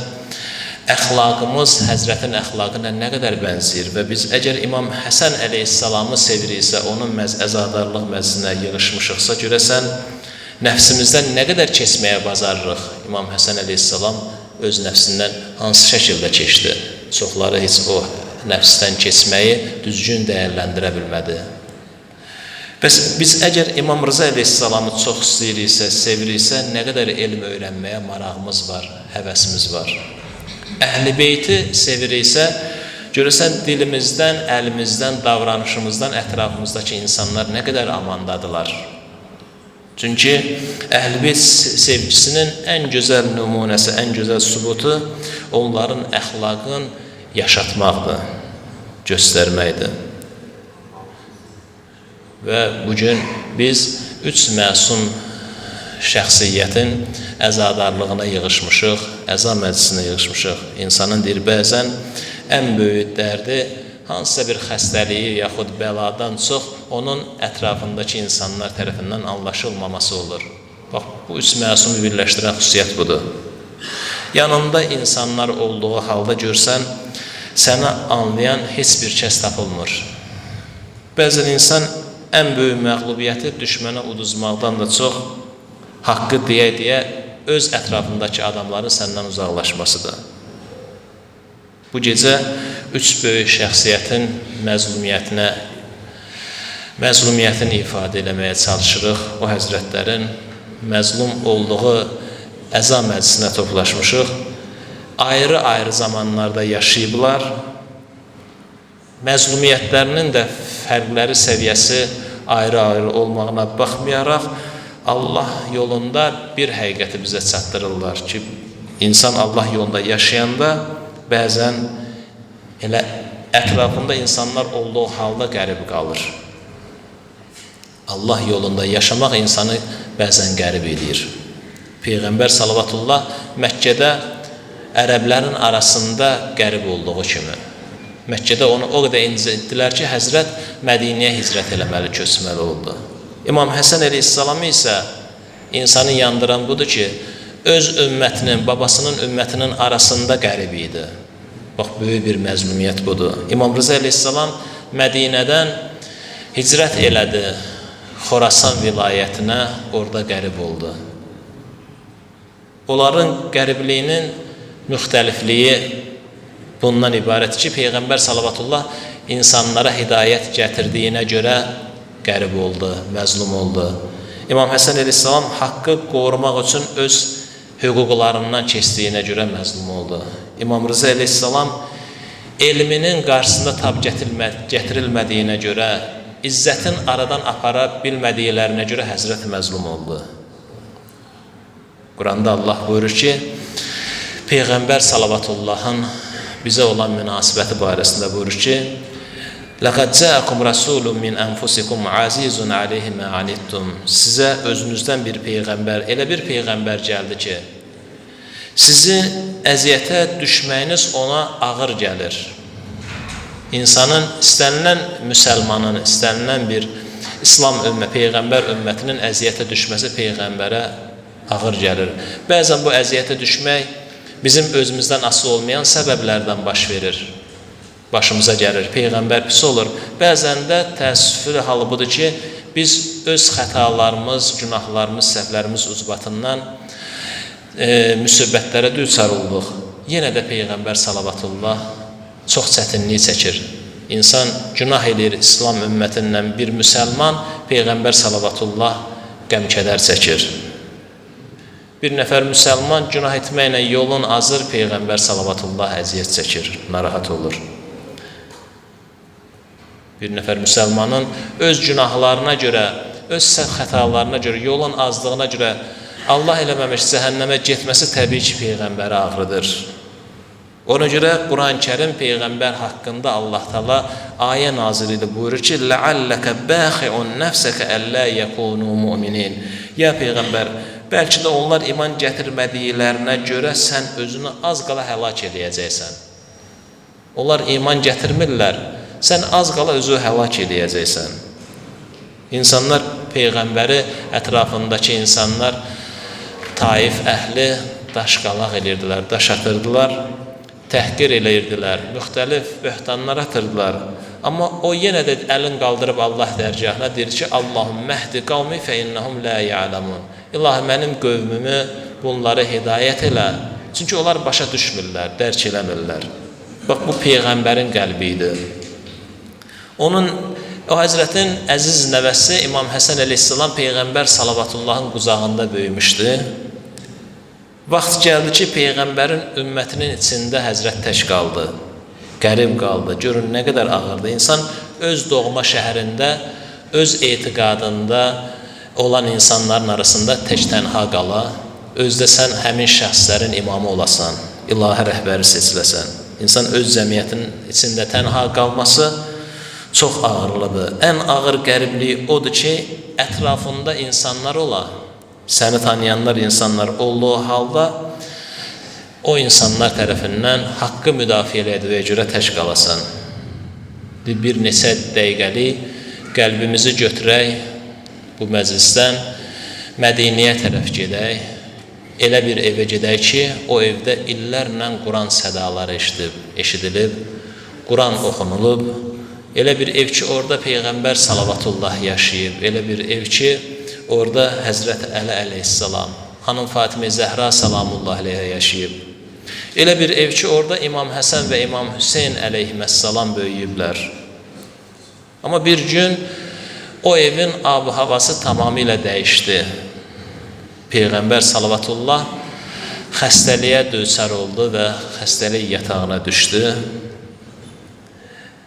Speaker 1: əxlaqımız Həzrətin əxlaqına nə qədər bənzəyir və biz əgər İmam Həsən əleyhissalamı seviriksə, onun əzadarlıq məclisinə yığışmışıqsa, görəsən, nəfsimizdən nə qədər keçməyə bacarırıq. İmam Həsən əleyhissalam öz nəfsindən hansı şəkildə keçdi? Çoxları heç o nəfsdən keçməyi düzgün dəyərləndirə bilmədi. Bəs biz əgər İmam Rıza əleyhissalamı çox istəyiriksə, seviriksə, nə qədər elm öyrənməyə marağımız var, həvəsimiz var. Əhl-i Beyti seviriksə, Görürsən dilimizdən, əlimizdən, davranışımızdan ətrafımızdakı insanlar nə qədər amandadılar. Çünki əhl-beyt sevgisinin ən gözəl nümunəsi, ən gözəl sübutu onların əxlaqın yaşatmaqdır, göstərməkdir. Və bugün biz 3 məsum şəxsiyyətin əzadarlığına yığışmışıq, əza məclisinə yığışmışıq. İnsanın deyir, bəzən ən böyük dərdi hansısa bir xəstəliyi yaxud bəladan çox onun ətrafındakı insanlar tərəfindən anlaşılmaması olur. Bax, bu 3 məsumu birləşdirən xüsusiyyət budur. Yanında insanlar olduğu halda görsən, səni anlayan heç bir kəs tapılmır. Bəzən insan ən böyük məğlubiyyəti düşmənə uduzmaqdan da çox haqqı deyə-deyə öz ətrafındakı adamların səndən uzaqlaşmasıdır. Bu gecə 3 böyük şəxsiyyətin məzlumiyyətini ifadə eləməyə çalışırıq. O həzrətlərin məzlum olduğu əza məclisinə toplaşmışıq. Ayrı-ayrı zamanlarda yaşayıblar. Məzlumiyyətlərinin də fərqləri səviyyəsi ayrı-ayrı olmağına baxmayaraq, Allah yolunda bir həqiqəti bizə çatdırırlar ki, insan Allah yolunda yaşayanda bəzən elə ətrafında insanlar olduğu halda qərib qalır. Allah yolunda yaşamaq insanı bəzən qərib edir. Peyğəmbər salavatullah Məkkədə ərəblərin arasında qərib olduğu kimi. Məkkədə onu o qədər incitdilər ki, Həzrət Mədinəyə hicrət eləməli, köçməli oldu. İmam Həsən əleyhissalamı isə insanı yandıran budur ki, öz ümmətinin, babasının ümmətinin arasında qərib idi. Bax, böyük bir məzlumiyyət budur. İmam Rıza əleyhissalam Mədinədən hicrət elədi, Xorasan vilayətinə, orada qərib oldu. Onların qəribliyinin müxtəlifliyi bundan ibarət ki, Peyğəmbər salavatullah insanlara hidayət gətirdiyinə görə qərib oldu, məzlum oldu. İmam Həsən əleyhissalam haqqı qorumaq üçün öz hüquqlarından keçdiyinə görə məzlum oldu. İmam Rıza əleyhissalam elminin qarşısında tab gətirilmədiyinə görə, izzətin aradan apara bilmədiklərinə görə Həzrət məzlum oldu. Quranda Allah buyurur ki, Peyğəmbər salavatullahın bizə olan münasibəti barəsində buyurur ki, لَقَدْ جَاءَكُمْ رَسُولٌ مِنْ أَنْفُسِكُمْ عَزِيزٌ عَلَيْهِ مَا عَنِتُّمْ Sizə özünüzdən bir peyğəmbər, elə bir peyğəmbər gəldi ki, sizi əziyyətə düşməyiniz ona ağır gəlir. İnsanın, istənilən müsəlmanın, istənilən bir İslam peyğəmbər ümmətinin əziyyətə düşməsi peyğəmbərə ağır gəlir. Bəzən bu əziyyətə düşmək bizim özümüzdən asılı olmayan səbəblərdən baş verir. Başımıza gəlir, peyğəmbər pis olur. Bəzən də təəssüflü halı budur ki, biz öz xətalarımız, günahlarımız, səhvlərimiz ucbatından müsibətlərə düçar olduq. Yenə də Peyğəmbər salavatullah çox çətinlik çəkir. İnsan günah edir, İslam ümmətindən bir müsəlman Peyğəmbər salavatullah qəm-kədər çəkir. Bir nəfər müsəlman günah etməklə yolun azır, Peyğəmbər salavatullah əziyyət çəkir, narahat olur. Bir nəfər müsəlmanın öz günahlarına görə, öz xətalarına görə, yolun azlığına görə Allah eləməmiş cəhənnəmə getməsi təbii ki, Peyğəmbərə ağrıdır. Ona görə Quran-Kərim Peyğəmbər haqqında Allah Taala ayə nazil edib buyurur ki, لَعَلَّكَ بَاخِعٌ نَفْسَكَ أَلَّا يَكُونُوا مُؤْمِنِينَ Ya Peyğəmbər, bəlkə də onlar iman gətirmədiklərinə görə sən özünü az qala həlak eləyəcəksən. Onlar iman gətirmirlər, sən az qala özü həlak eləyəcəksən. İnsanlar Peyğəmbəri, ətrafındakı insanlar Taif əhli daşqalaq edirdilər, daş atırdılar, təhqir eləyirdilər, müxtəlif böhtanlar atırdılar. Amma o yenə də əlin qaldırıb Allah dərgahına deyir ki, Allahümmə əhdi qavmi fə innəhum lə ya'lamun. İlahi, mənim qövmümü bunları hidayət elə. Çünki onlar başa düşmürlər, dərk eləmirlər. Bax, bu Peyğəmbərin qəlbi idi. O Həzrətin əziz nəvəsi İmam Həsən əleyhissalam Peyğəmbər salavatullahın qucağında böyümüşdü. Vaxt gəldi ki, Peyğəmbərin ümmətinin içində Həzrət tək qaldı. qərib qaldı. Görün nə qədər ağırdı. İnsan öz doğma şəhərində, öz etiqadında olan insanların arasında tək tənha qala, özdə sən həmin şəxslərin imamı olasan, ilahi rəhbəri seçiləsən. İnsan öz cəmiyyətinin içində tənha qalması çox ağırlıdır. Ən ağır qəribliyi odur ki, ətrafında insanlar ola, səni tanıyanlar insanlar olduğu halda o insanlar tərəfindən haqqı müdafiə edəyə görə tək qalasan. Bir neçə dəqiqəlik qəlbimizi götürək, bu məclisdən Mədiniyə tərəf gedək, elə bir evə gedək ki, o evdə illərlə Quran sədaları eşidilib, Quran oxunulub, elə bir ev ki, orada Peyğəmbər salavatullah yaşayıb, elə bir ev ki, orada Həzrət Əli əleyhissalam, xanım Fatimə Zəhra salamullah əleyhə yaşayıb. Elə bir ev ki, orada İmam Həsən və İmam Hüseyn əleyhissalam böyüyüblər. Amma bir gün o evin ab-havası tamamilə dəyişdi. Peyğəmbər salavatullah xəstəliyə düçar oldu və xəstəlik yatağına düşdü.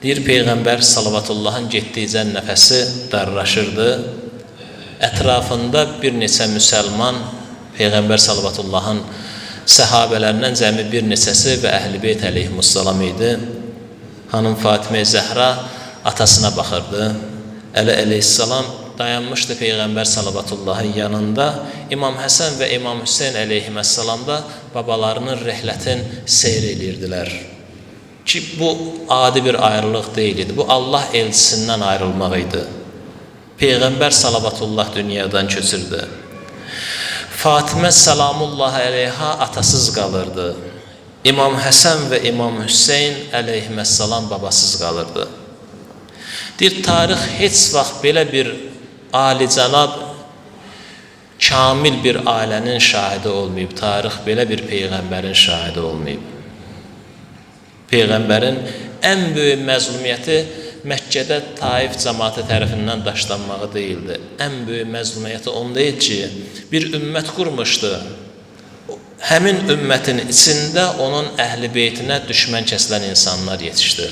Speaker 1: Deyir, Peyğəmbər salavatullahın getdikcə nəfəsi darlaşırdı. Ətrafında bir neçə müsəlman, Peyğəmbər salavatullahın səhabələrindən cəmi bir neçəsi və Əhl-i Beyt əleyhimussalam idi. Xanım Fatimə Zəhra atasına baxırdı. Əli əleyhissalam dayanmışdı Peyğəmbər salavatullahın yanında. İmam Həsən və İmam Hüseyn əleyhissalam da babalarının rəhlətin seyr edirdilər. Ki, bu adi bir ayrılıq deyil idi. Bu, Allah elçisindən ayrılmaq idi. Peyğəmbər salavatullah dünyadan köçürdü. Fatimə salamullah əleyha atasız qalırdı. İmam Həsən və İmam Hüseyn əleyhissalam babasız qalırdı. Deyir, tarix heç vaxt belə bir alicənab, kamil bir ailənin şahidi olmayıb. Tarix belə bir Peyğəmbərin şahidi olmayıb. Peyğəmbərin ən böyük məzlumiyyəti Məkkədə Taif cəmaatı tərəfindən daşlanmağı deyildi. Ən böyük məzlumiyyəti onda idi ki, bir ümmət qurmuşdu. Həmin ümmətin içində onun əhl-i beytinə düşmən kəsilən insanlar yetişdi.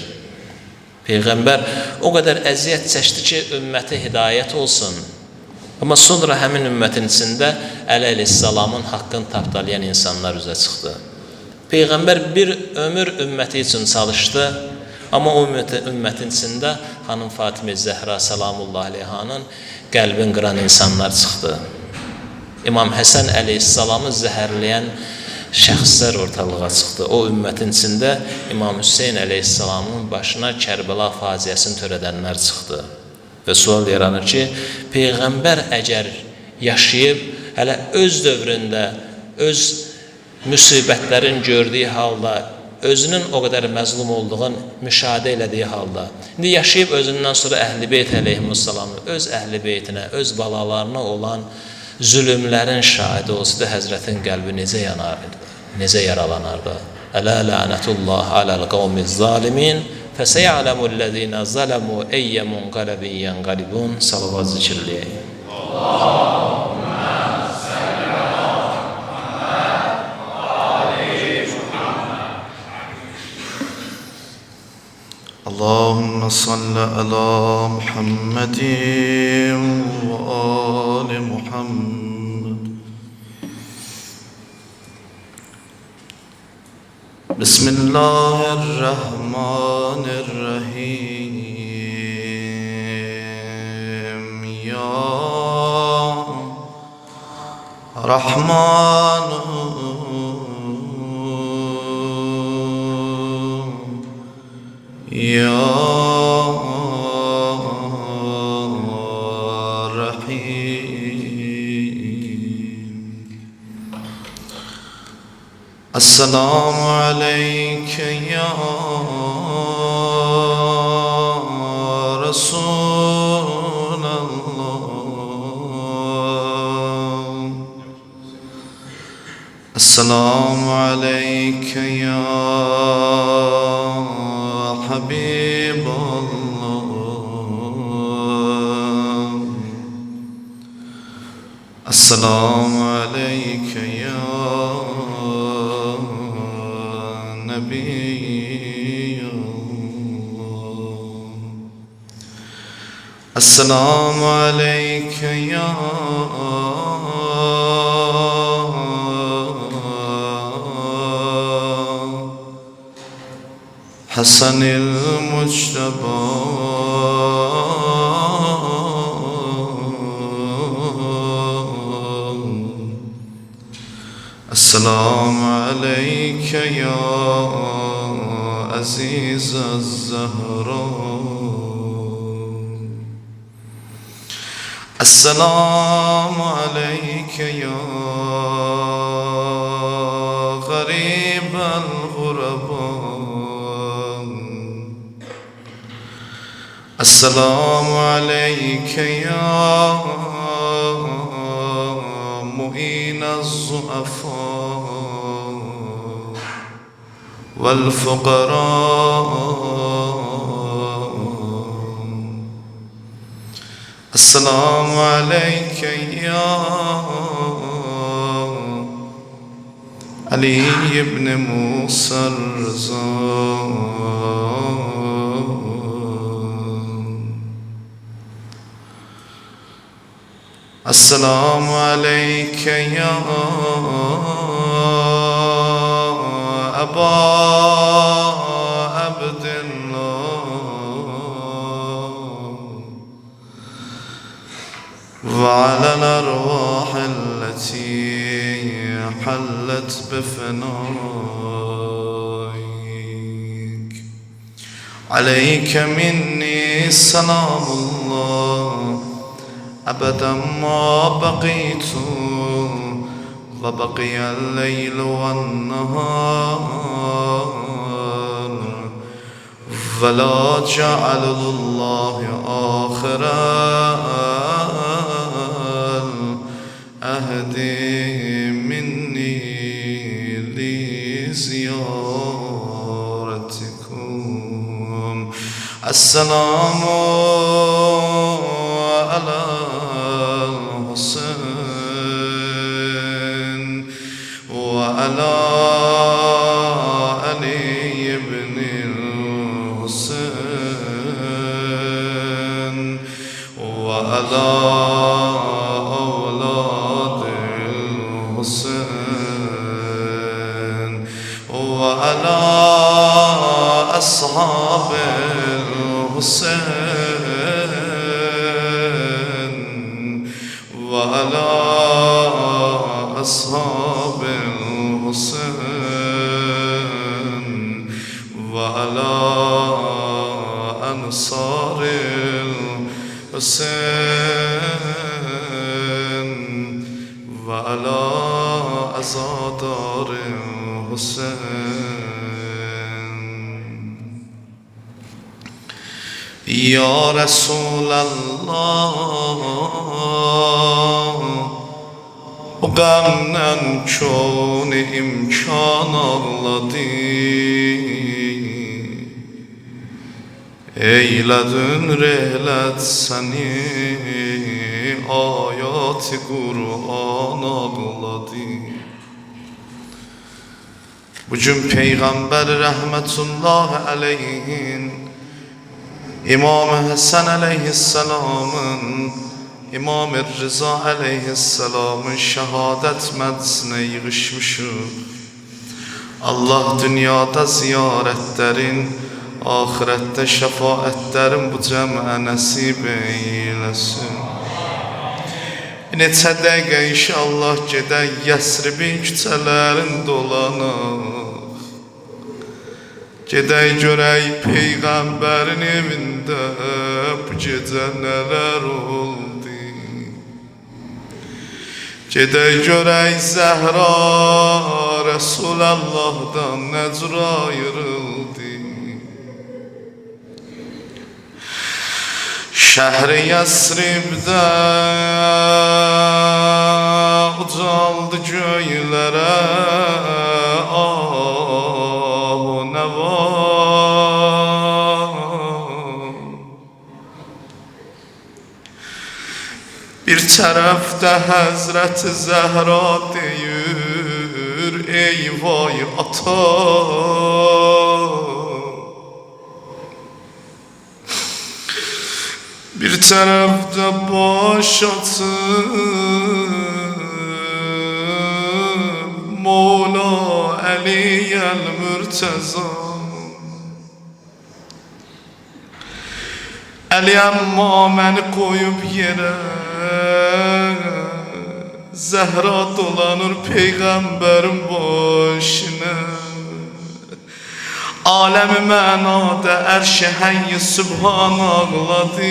Speaker 1: Peyğəmbər o qədər əziyyət çəkdi ki, ümməti hidayət olsun. Amma sonra həmin ümmətin içində Əli əleyhissalamın haqqını tapdalayan insanlar üzə çıxdı. Peyğəmbər bir ömür ümməti üçün çalışdı, amma o ümmətin içində xanım Fatimə Zəhra salamullah əleyhanın qəlbin qıran insanlar çıxdı. İmam Həsən əleyhissalamı zəhərləyən şəxslər ortalığa çıxdı. O ümmətin içində İmam Hüseyn əleyhissalamın başına Kərbəla faciəsini törədənlər çıxdı. Və sual yaranır ki, Peyğəmbər əgər yaşayıb, hələ öz dövründə, öz müsibətlərin gördüyü halda, özünün o qədər məzlum olduğunu müşahidə elədiyi halda, indi yaşayıb özündən sonra Əhl-i Beyt əleyhimussalamı, öz Əhl-i Beytinə, öz balalarına olan zülümlərin şahidi olsaydı, Həzrətin qəlbi necə yanardı, necə yaralanardı? Ələ lənətullah aləl qavmiz zalimin fəsəyələmullezina zələmu eyyə munqalibin yanqalibun. Salavat zikirləyək.
Speaker 2: اللهم صل على محمد وآل محمد. بسم الله الرحمن الرحيم. يا رحمن يا رحيم. السلام عليك يا رسول الله. السلام عليك يا حبيب الله. السلام عليك يا نبي الله. السلام عليك يا حسن المجتبى السلام عليك يا عزيز الزهراء السلام عليك يا غريب الغرباء السلام عليك يا معين الضعفاء والفقراء السلام عليك يا علي بن موسى الرضا السلام عليك يا أبا عبد الله وعلى الأرواح التي حلت بفنائك عليك مني سلام الله أبدا ما بقيت وبقي الليل والنهار ولا جعل الله آخر العهد مني لزيارتكم السلام على الحسين وعلى علي بن الحسين وعلى أولاد الحسين وعلى أصحاب الحسين وعلى أصحاب الحسين وعلى أنصار الحسين وعلى عزادار الحسين يا رسول الله غمden çon imkan ağladı Eyledin rehlet seni ayat-ı Kur'an ağladı Bugün Peygamber rahmetullahi aleyhin İmam-ı Hasan aleyhisselamın İmam-ı Rıza aleyhisselamın şehadet meclisine yığışmışıq Allah dünyada ziyarətlərin ahirette şəfaətlərin bu cəmə nəsib eyləsin Neçə dəqiqə inşallah gedək Yəsribin küçələrin dolanaq Gedək görək Peyğəmbərin evində bu gecə nələr oldu Gedək görək Zəhra Rəsulallahdan nəcür ayrıldı Şəhri Yəsribdə ucaldı göylərə ah-o nəva Bir tərəfdə Həzrəti Zəhra deyir ey vay ata Bir tərəfdə baş atıb Mola Əliyyəl Mürtəza Əli əmma məni qoyub yerə Zəhra dolanır Peyğəmbərin başına Aləmi mənada ərş-i həyy-i Sübhan ağladı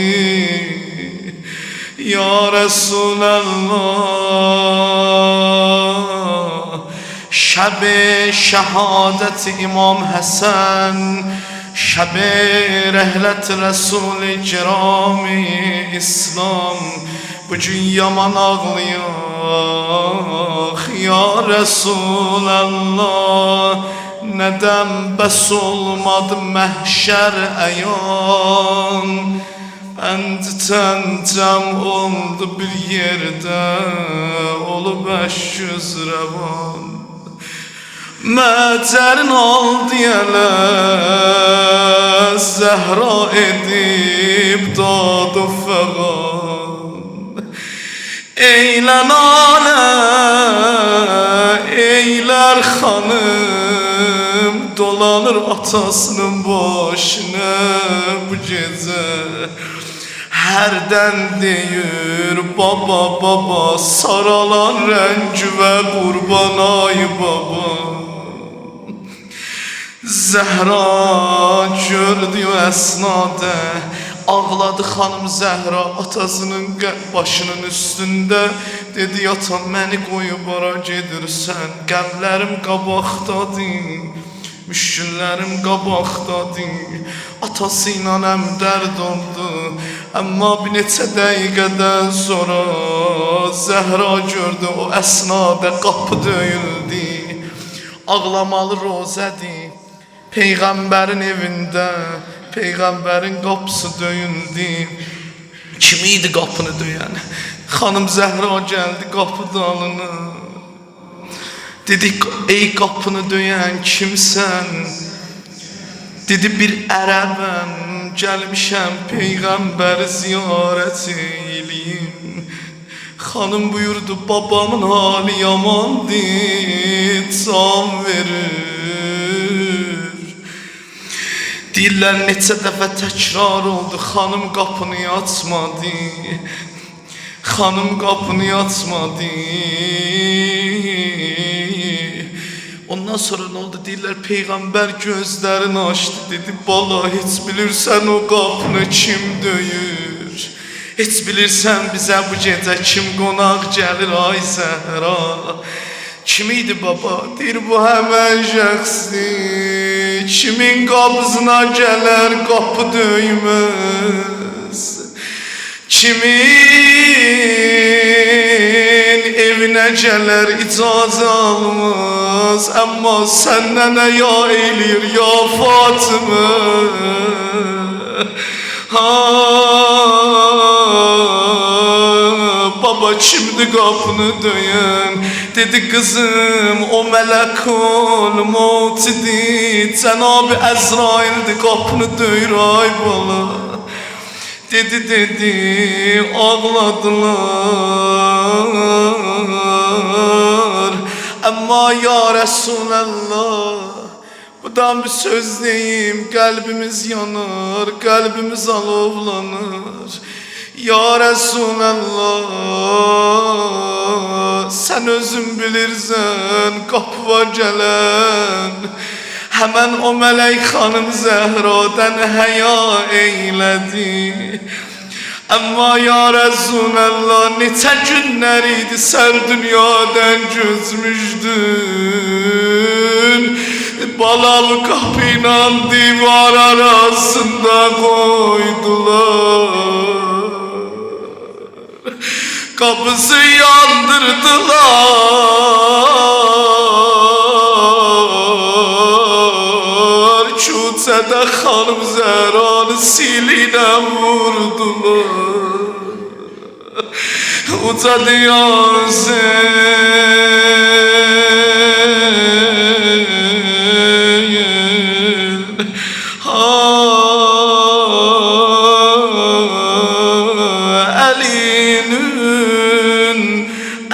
Speaker 2: Ya Resulallah Şəb-i şəhadət İmam Həsən Şəb-i rəhlət Rəsul-i Kirami İslam Bugün yaman ağlayaq Ya Resulallah Nədən bəs olmadı məhşər əyan Bənddən cəm oldu bir yerdə Olub 500 rəvan Məcərin aldı yerlə Zəhra edib dad o fəqan Eylən alə, eylər xanım Dolanır atasının başına bu gecə Hərdən deyir baba baba Saralan rəngi və qurban ay baba Zəhra gördü o əsnadə Ağladı xanım Zəhra atasının başının üstündə Dedi atam məni qoyub ara gedirsən Qəmlərim qabaqdadır Müşküllərim qabaqdadır Atası ilə dərd oldu Amma bir neçə dəqiqədən sonra Zəhra gördü o əsnada qapı döyüldü Ağlamalı rozədir Peyğəmbərin evində Peyğəmbərin qapısı döyüldü Kim idi qapını döyən? Xanım Zəhra gəldi qapı dalına Dedi ey qapını döyən kimsən? Dedi bir ərəbəm Gəlmişəm Peyğəmbəri ziyarət eləyim Xanım buyurdu babamın hali yamandır Can verir Deyirlər neçə dəfə təkrar oldu Xanım qapını açmadı Xanım qapını açmadı Ondan sonra ne oldu deyirlər Peyğəmbər gözlərini açdı Dedi bala heç bilirsən o qapını kim döyür Heç bilirsən bizə bu gecə kim qonaq gəlir ay Zəhra Kim idi baba? Deyir bu həmən şəxsdir Kimin qabzına gələr qapı döyməz Kimin evinə gələr icazə almaz Amma səndən nə ya eləyir ya Fatıma Baba kimdi qapını döyən Dedi kızım o melekul mevtidir Cenab-ı Əzrail'dir qapını döyür ay bala Dedi ağladılar Amma ya Resulallah Buradan bir söz deyim Qəlbimiz yanar, qəlbimiz alovlanır Ya Resulallah Sen özün bilirsən qapıva gələn Həmən o mələk xanım Zəhradan həya eylədi Amma ya Resulallah neçə günlər idi sən dünyadan gözmüşdün Balalı qapıyla divar arasında qoydular Kapısı yandırdılar Küçədə xanım Zəhranı silinə vurdular Uca diyazın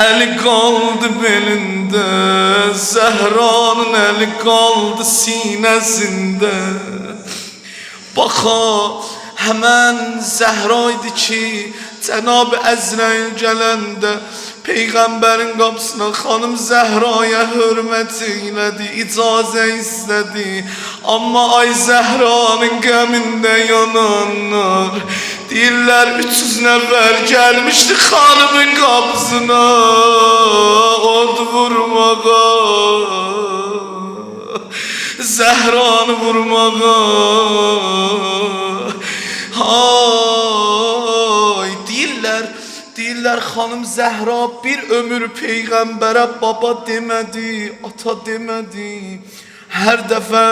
Speaker 2: Əli qaldı belində, Zəhranın əli qaldı sinəsində. Baxa, həmən Zəhra idi ki, Cənab-ı Əzrail gələndə Peyğəmbərin qapısına xanım Zəhraya hörmət eylədi, icazə istədi. Amma ay Zəhranın qəmində yananlar deyirlər 300 nəfər gəlmişdi xanımın qapısına od vurmağa, Zəhranı vurmağa. Hay, deyirlər xanım Zəhra bir ömür Peyğəmbərə baba demədi, ata demədi. Hər dəfə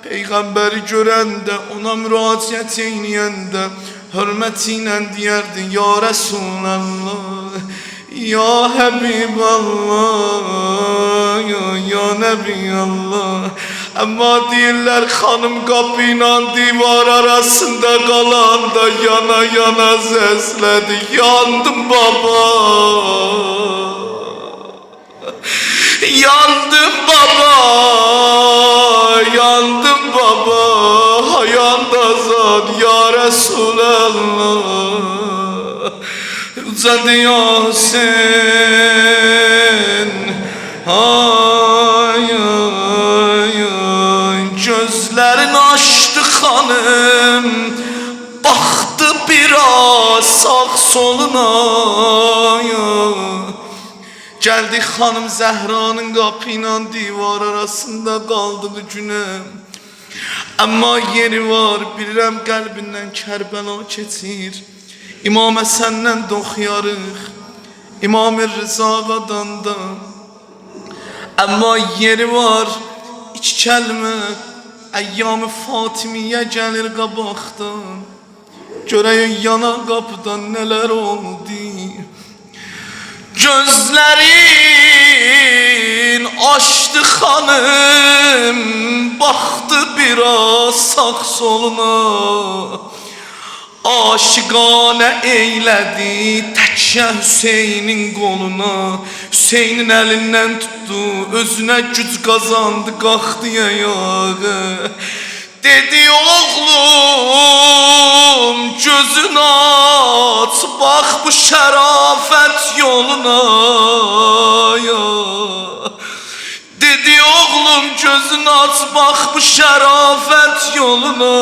Speaker 2: Peyğəmbəri görəndə, ona müraciət eynəyəndə hörməti ilə deyərdi, ya Rəsulallah, ya Həbiballah, ya Nəbiyallah. Amma deyirlər xanım qapı ilə divar arasında qalanda yana yana səslədi, yandım baba, yandım baba, yandım baba, hayanda zad ya Resulallah. Ucadı Yasin, ay ay ay, gözlerini açtı hanım, baktı biraz sağ soluna. Geldi hanım Zəhranın qapı ilə divar arasında qaldığı günə. Amma yeri var, bilirəm qəlbindən Kərbəla keçir. İmam Həsəndən də oxuyarıq, İmam-ı Rızaqadan da. Amma yeri var, iki kəlmə Əyyam-ı Fatimiyyə gəlir qabaqdan. Görəyən yana qapıdan nələr oldu. Gözlerin açtı hanım, baktı biraz sağ soluna. Aşıqanə eylədi təkcə Hüseynin qoluna. Hüseynin əlindən tutdu, özünə güc qazandı, qalxdı ayağa. Dedi oğlum gözün aç, bax bu şərafət yoluna. Dedi oğlum gözün aç, bax bu şərafət yoluna.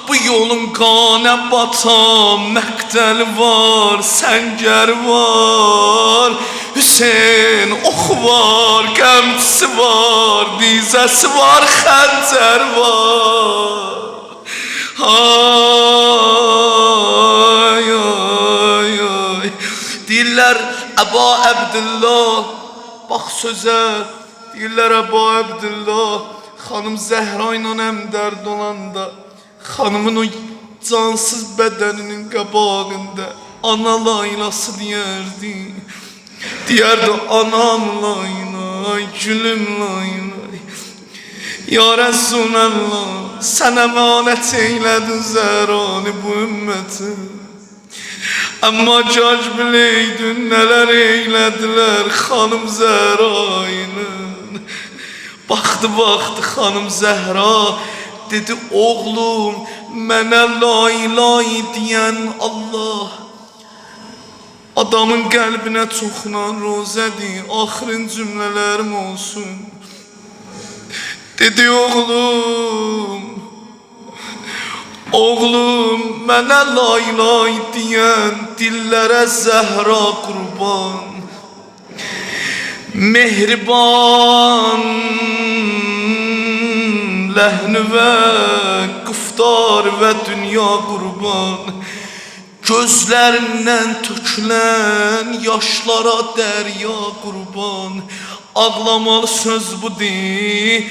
Speaker 2: Bu yolun qanə batan məqtəli var, səngər var. Hüseyin oxu var, qəmçisi var, dizəsi var, xəncər var. Ay ay ay. Deyirlər Əba Əbdillah, bax sözə. Deyirlər Əba Əbdillah, xanım Zəhra ilə həm dərd olanda xanımın o cansız bədəninin qabağında ana laylası deyərdi. Deyərdi anam laylay, gülüm laylay. Ya Resulallah, sən əmanət eylədin Zəhranı bu ümməti. Amma cac biləydin nələr eylədilər xanım Zəhra ilə. Baxdı xanım Zəhra, dedi oğlum mənə laylay deyən Allah adamın qəlbinə çoxunan rozədir, axırın cümlələrim olsun. Dedi oğlum mənə laylay deyən dillərə Zəhra qurban. Mehriban ləhni və qıftar və dünya qurban. Gözlərindən tökülən yaşlara dərya qurban. Ağlamalı söz budur,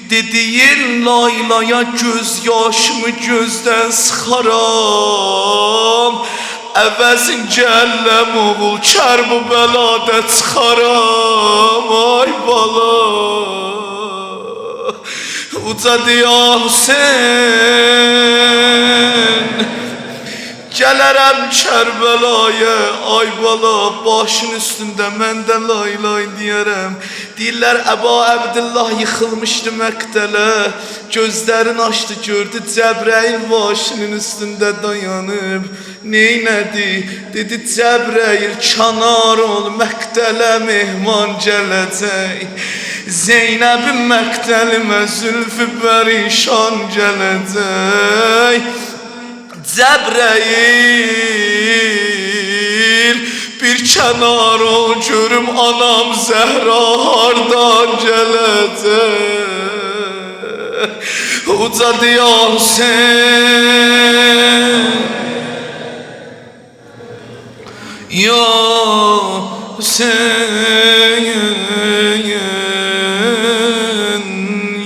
Speaker 2: dediyin laylaya göz yaşımı gözdən sıxaram. Əvəzin gəlləm oğul, kər bu bəladə çıxaram. Ay bala, ucadı ya Hüseyin, Gələrəm Kərbəlaya, ay bala, başın üstündə mən də lay lay deyərəm. Deyirlər Əba Əbdillah yıxılmışdı məqtələ, gözlərini açdı gördü Cəbrəil başının üstündə dayanıb. Neynədi? Dedi Cəbrəil kənar ol, məqtələ mehman gələcək. Zeynəbin məqtəlimə zülfü pərişan gələcək. Cəbrəil bir kənar ol, görüm anam Zəhra hardan gələcək. Uca deyəsən ya Hüseyin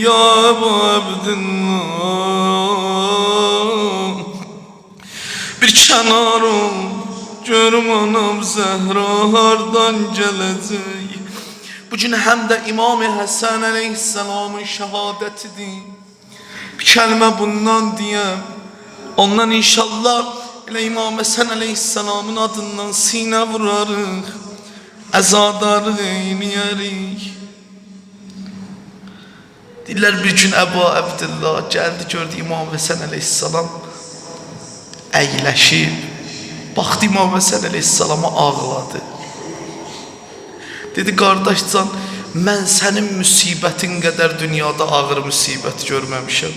Speaker 2: ya Əbu Əbdillah, bir kənar ol, görüm anam Zəhra hardan gələcək. Bugün həm də İmam-ı Həsən əleyhissalamın şəhadətidir. Bir kəlmə bundan deyəm, ondan inşallah elə İmam Həsən əleyhissalamın adından sinə vurarıq, əzadarıq eyniyərik. Deyirlər bir gün Əbu Əbdillah gəldi, gördü İmam Həsən əleyhissalam əyləşib, baxdı İmam Həsən əleyhissalama ağladı. Dedi qardaş can, mən sənin müsibətin qədər dünyada ağır müsibət görməmişəm.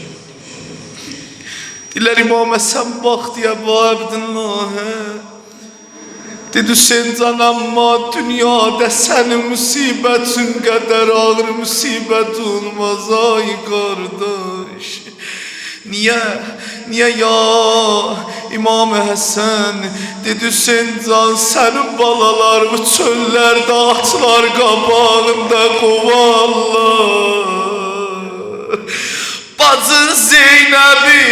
Speaker 2: Deyirlər İmam Həsən baxdı Əbu Əbdillahə, dedi Hüseyin can, amma dünyada sənin müsibətin qədər ağır müsibət olmaz ay qardaş. Niye? Niye ya İmam Həsən? Dedi Hüseyin can, sənin balalar bu çöllerde atlar qabağında qovarlar. Bacı Zeynəbi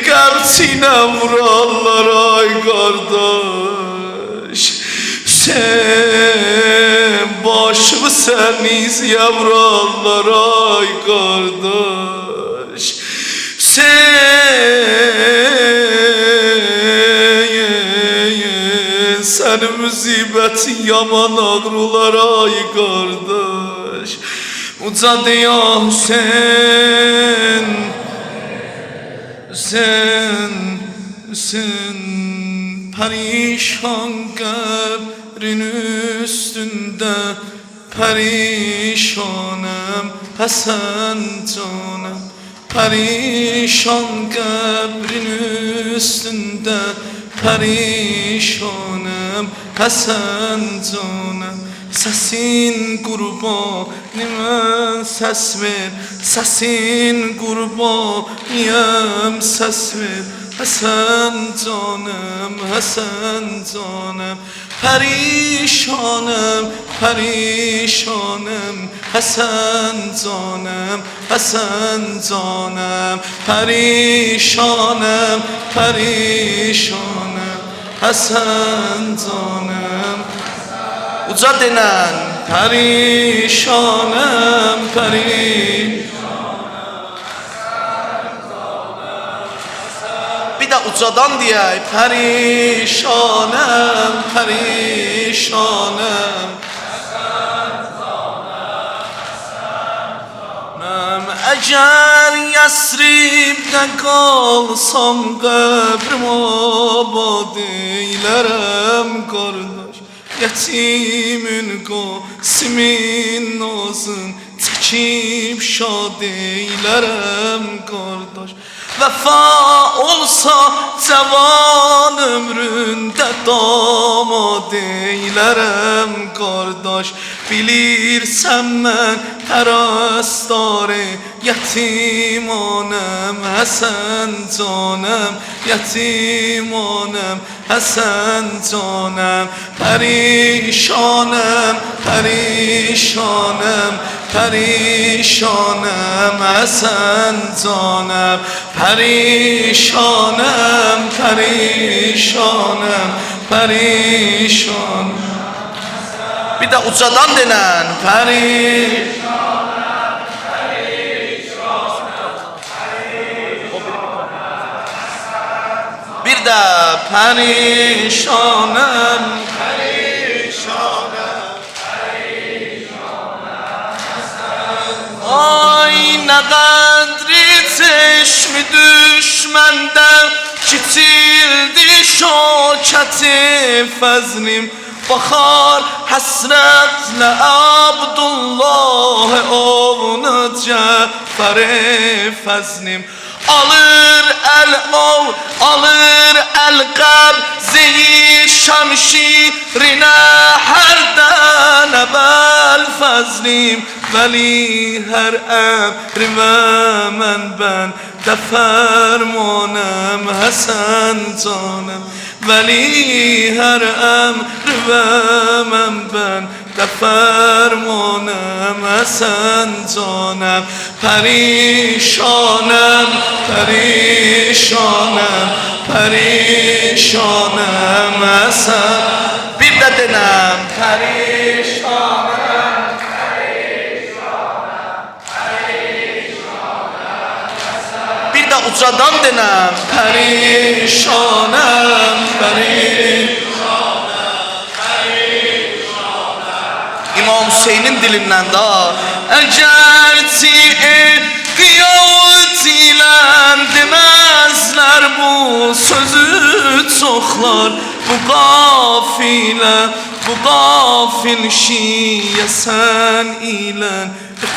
Speaker 2: qəmçinə vurarlar ay qardaş. Sen başımı sen izyə vurarlar ay qardaş. Sənin müsibətin yaman ağır olar ay qardaş. Uca deyə Hüseyin, Hüseyin, Hüseyin, perişan qəbrin üstündə perişanım Həsən canım. Perişan qəbrin üstündə perişanım Həsən canım. Səsin qurbanım səs ver, səsin qurbanım səs ver Həsən canım, Həsən canım. Perişanım, perişanım Həsən canım, Həsən canım. Perişanım, perişanım Həsən canım. Uca denən perişanım, perişanım. Bir de ucadan deyək, perişanım, perişanım. Əgər Yəsribdə qalsam qəbrim abad eylərəm qardaş. Yetimin qasimin nazın çəkib şad eylərəm qardaş. Vəfa olsa cavan ömründə damad eylərəm qardaş. Bilirsən mən pərəstarı yetimanəm Həsən canım, yetimanəm Həsən canım. Perişanım, perişanım, perişanım Həsən canım. Perişanım, perişanım, perişanım. Bir de ucadan denən perişanım, perişanım. Bir bir de perişanım. Ay ne kadri çeşmi düşmenden kitildi şoketi fezlim. Bakar hasretle Abdullah oğlu Cafer fezlim. Alır el ov, alır el kabzeyi şamşirine herden ebel fezlim. Veli her emri ve men ben de fermanım Hasan canım. Veli her emri ve men ben de fermanım Hasan canım. Perişanım, perişanım, perişanım Hasan. Bir de denem perişanım. Bir de ucadan denem perişanım, perişanım. İmam Hüseyin'in dilinden da egerti kıyavut ile demezler bu sözü çoklar. Bu gafile, bu gafil şiye sen ile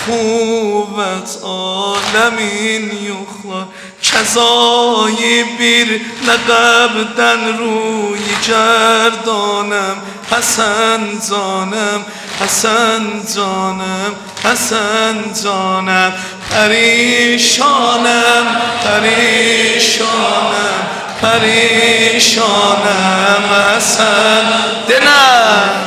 Speaker 2: kuvvet alemin yoklar. Kezayı bir lekabden ruy gerdanım Hasan canım, Hasan canım, Hasan canım. Perişanım, perişanım, perişanım Hasan denem.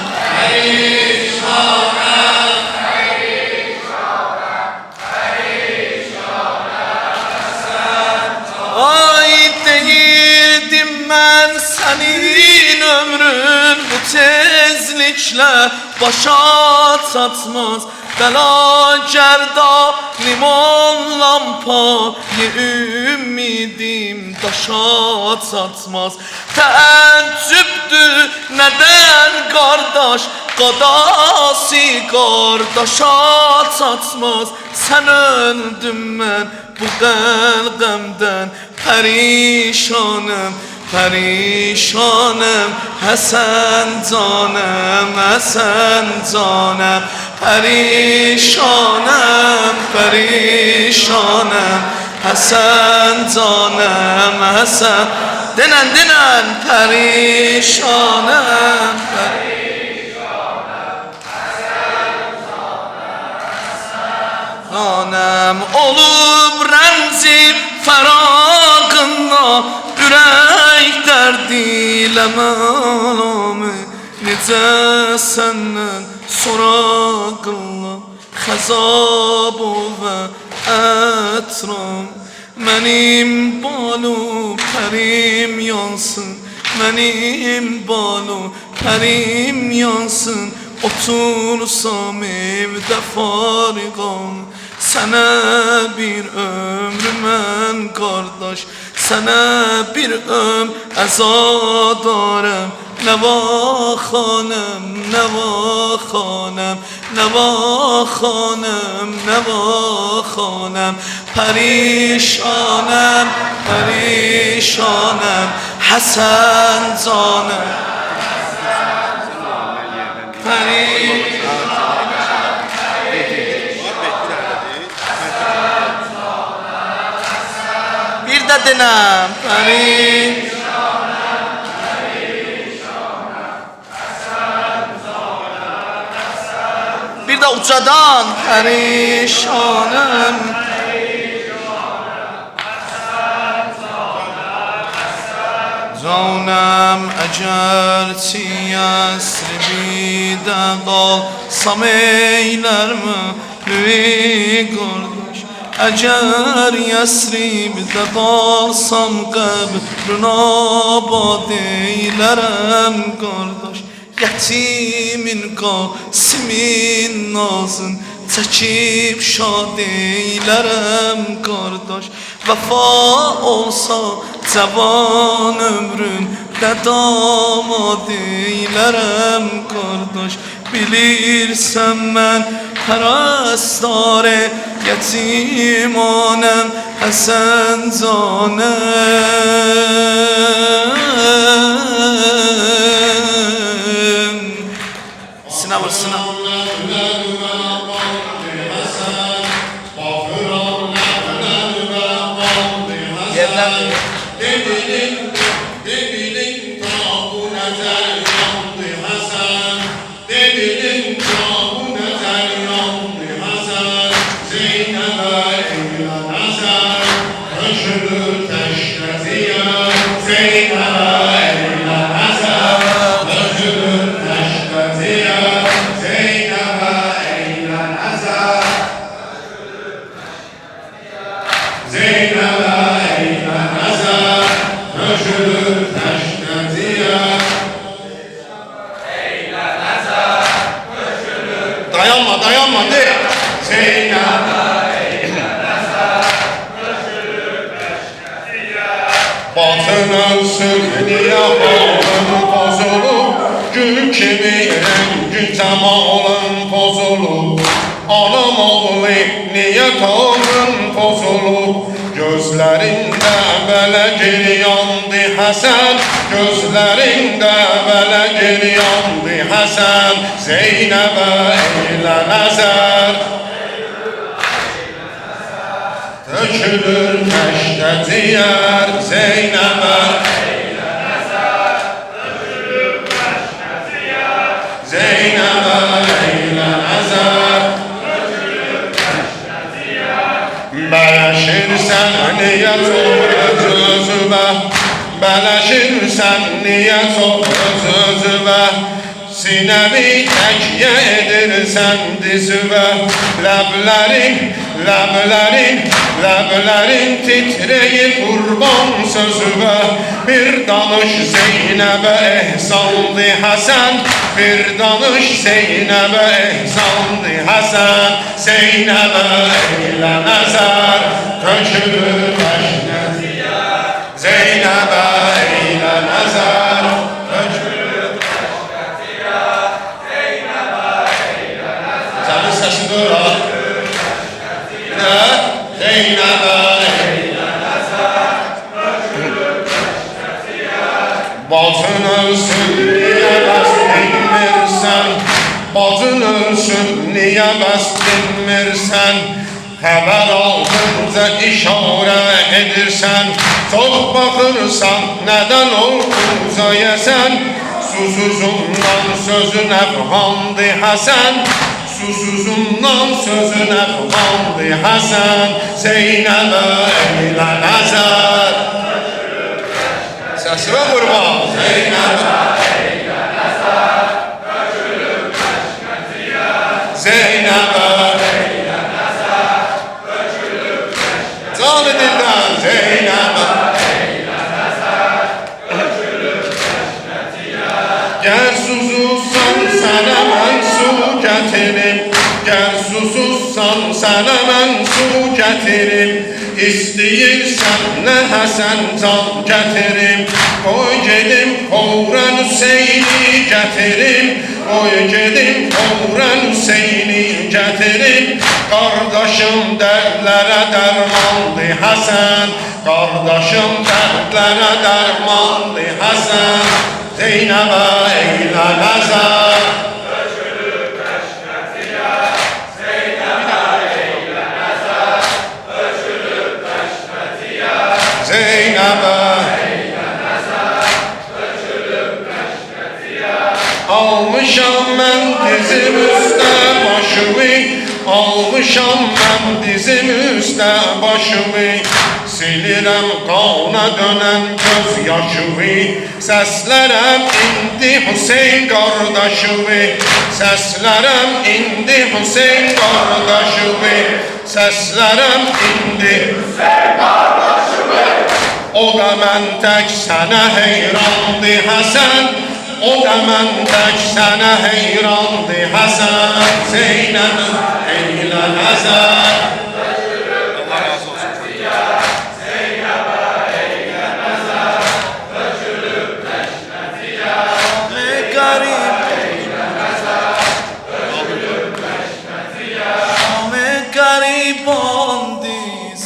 Speaker 2: Ben senin ömrün bu tezlikle başa çatmaz. Bela gerda limon lampayı ümidim daşa çatmaz. Teəccübdür neden kardeş qadası kardeşa çatmaz. Sen öldüm ben bu qəlqəmdən perişanım, perişanım Hasan canım, Hasan canım. Perişanım, perişanım Hasan canım, Hasan. Denen denen perişanım, perişanım Hasan olup remzi feragında ürək derdiyle məlamı. Necə səndən soraqıllam xəzabu və ətram. Mənim balu pərim yansın, mənim balu pərim yansın. Otursam evdə fariqam. Sənə bir ömrü mən qardaş, sənə bir ömr əzadarəm. Nəva xanım, nəva xanım, nəva xanım, nəva xanım. Perişanım, perişanım Hasan canım. Bir de denem bir de ucadan perişanım. Canım eğer Yesrib'de kalsam eyler mi kardeş? Eğer Yesrib'de kalsam kabrın abad eylerem kardeş. Yetimin Qasimin nazın çəkib şad eylərəm qardaş. Vəfa olsa cavan ömründə damad eylərəm qardaş. Bilirsən mən pərəstar yetimanəm Həsən canım. Sinə vur, sinə. Yerdən dayanma de.
Speaker 3: Batın ölsün niye halın bozulur, gül kimi rengi cemalın bozulur. Anam oğlu niye tağın bozulur, gözlerinde belə gir yandı Həsən, gözlerinde belə gir yandı Həsən. Zeynəbə eylə nəzər, tökülür kəşdə ciyər. Zeynəbə eylə nəzər, tökülür kəşdə ciyər. Zeynəbə eylə nəzər, tökülür kəşdə ciyər. Bələşirsən niyə çox öz-özünə, bələşirsən niyə çox öz-özünə. Sinəmi təkyə edirsən dizüvə, ləblərin titrəyir qurban sözüvə. Bir danış Zeynəbə ehsandı Həsən, bir danış Zeynəbə ehsandı Həsən. Zeynəbə eylə nəzər, tökülür kəşdə ciyər. Zeynəbə eylə nəzər, tökülür kəşdə ciyər. Zeynəbə eylə nəzər, sənin səsin dur ha. Zeynəbə eylə nəzər, tökülür kəşdə ciyər. Bacın ölsün niyə bəs dinmirsən, bacın ölsün niyə bəs dinmirsən. Xəbər alınca işarə edirsən, çox baxırsan nədən olduqca yesən. Susuzundan sözün əfqandı Həsən, susuzundan sözün əfqandı Həsən. Zeynəbə eylə nəzər, səsimə qurban. Zeynəbə eylə nəzər, tökülür kəşdə ciyər. Zeynəbə eylə nəzər, tökülür kəşdə ciyər. Canı dildən Zeynəbə eylə nəzər, tökülür kəşdə ciyər. Gəl susuzsan sənə mən su gətirim, gəl susuzsan sənə mən su gətirim. İstəyirsən nə Həsən can gətirim, qoy gedim Xorən Hüseyni gətirim, qoy gedim Xorən Hüseyni gətirim. Qardaşım dərdlərə dərmandı Həsən, qardaşım dərdlərə dərmandı Həsən. Zeynəbə eylə nəzər, tökülür kəşdə ciyər. Zeynəbə eylə nəzər, tökülür kəşdə ciyər. Zeynəbə eylə nəzər, tökülür kəşdə ciyər. Almışam mən dizim üstə başımı, almışam mən dizim üstə başımı. Silirəm qana dönən göz yaşımı, səslərəm indi Hüseyn qardaşımı. Səslərəm indi Hüseyn qardaşımı, səslərəm indi Hüseyn qardaşımı. O da mən tək sənə heyrandı Həsən, o da məndək sənə heyrandı Həsən Zeynəbim eylə nəzər Allah razı olsun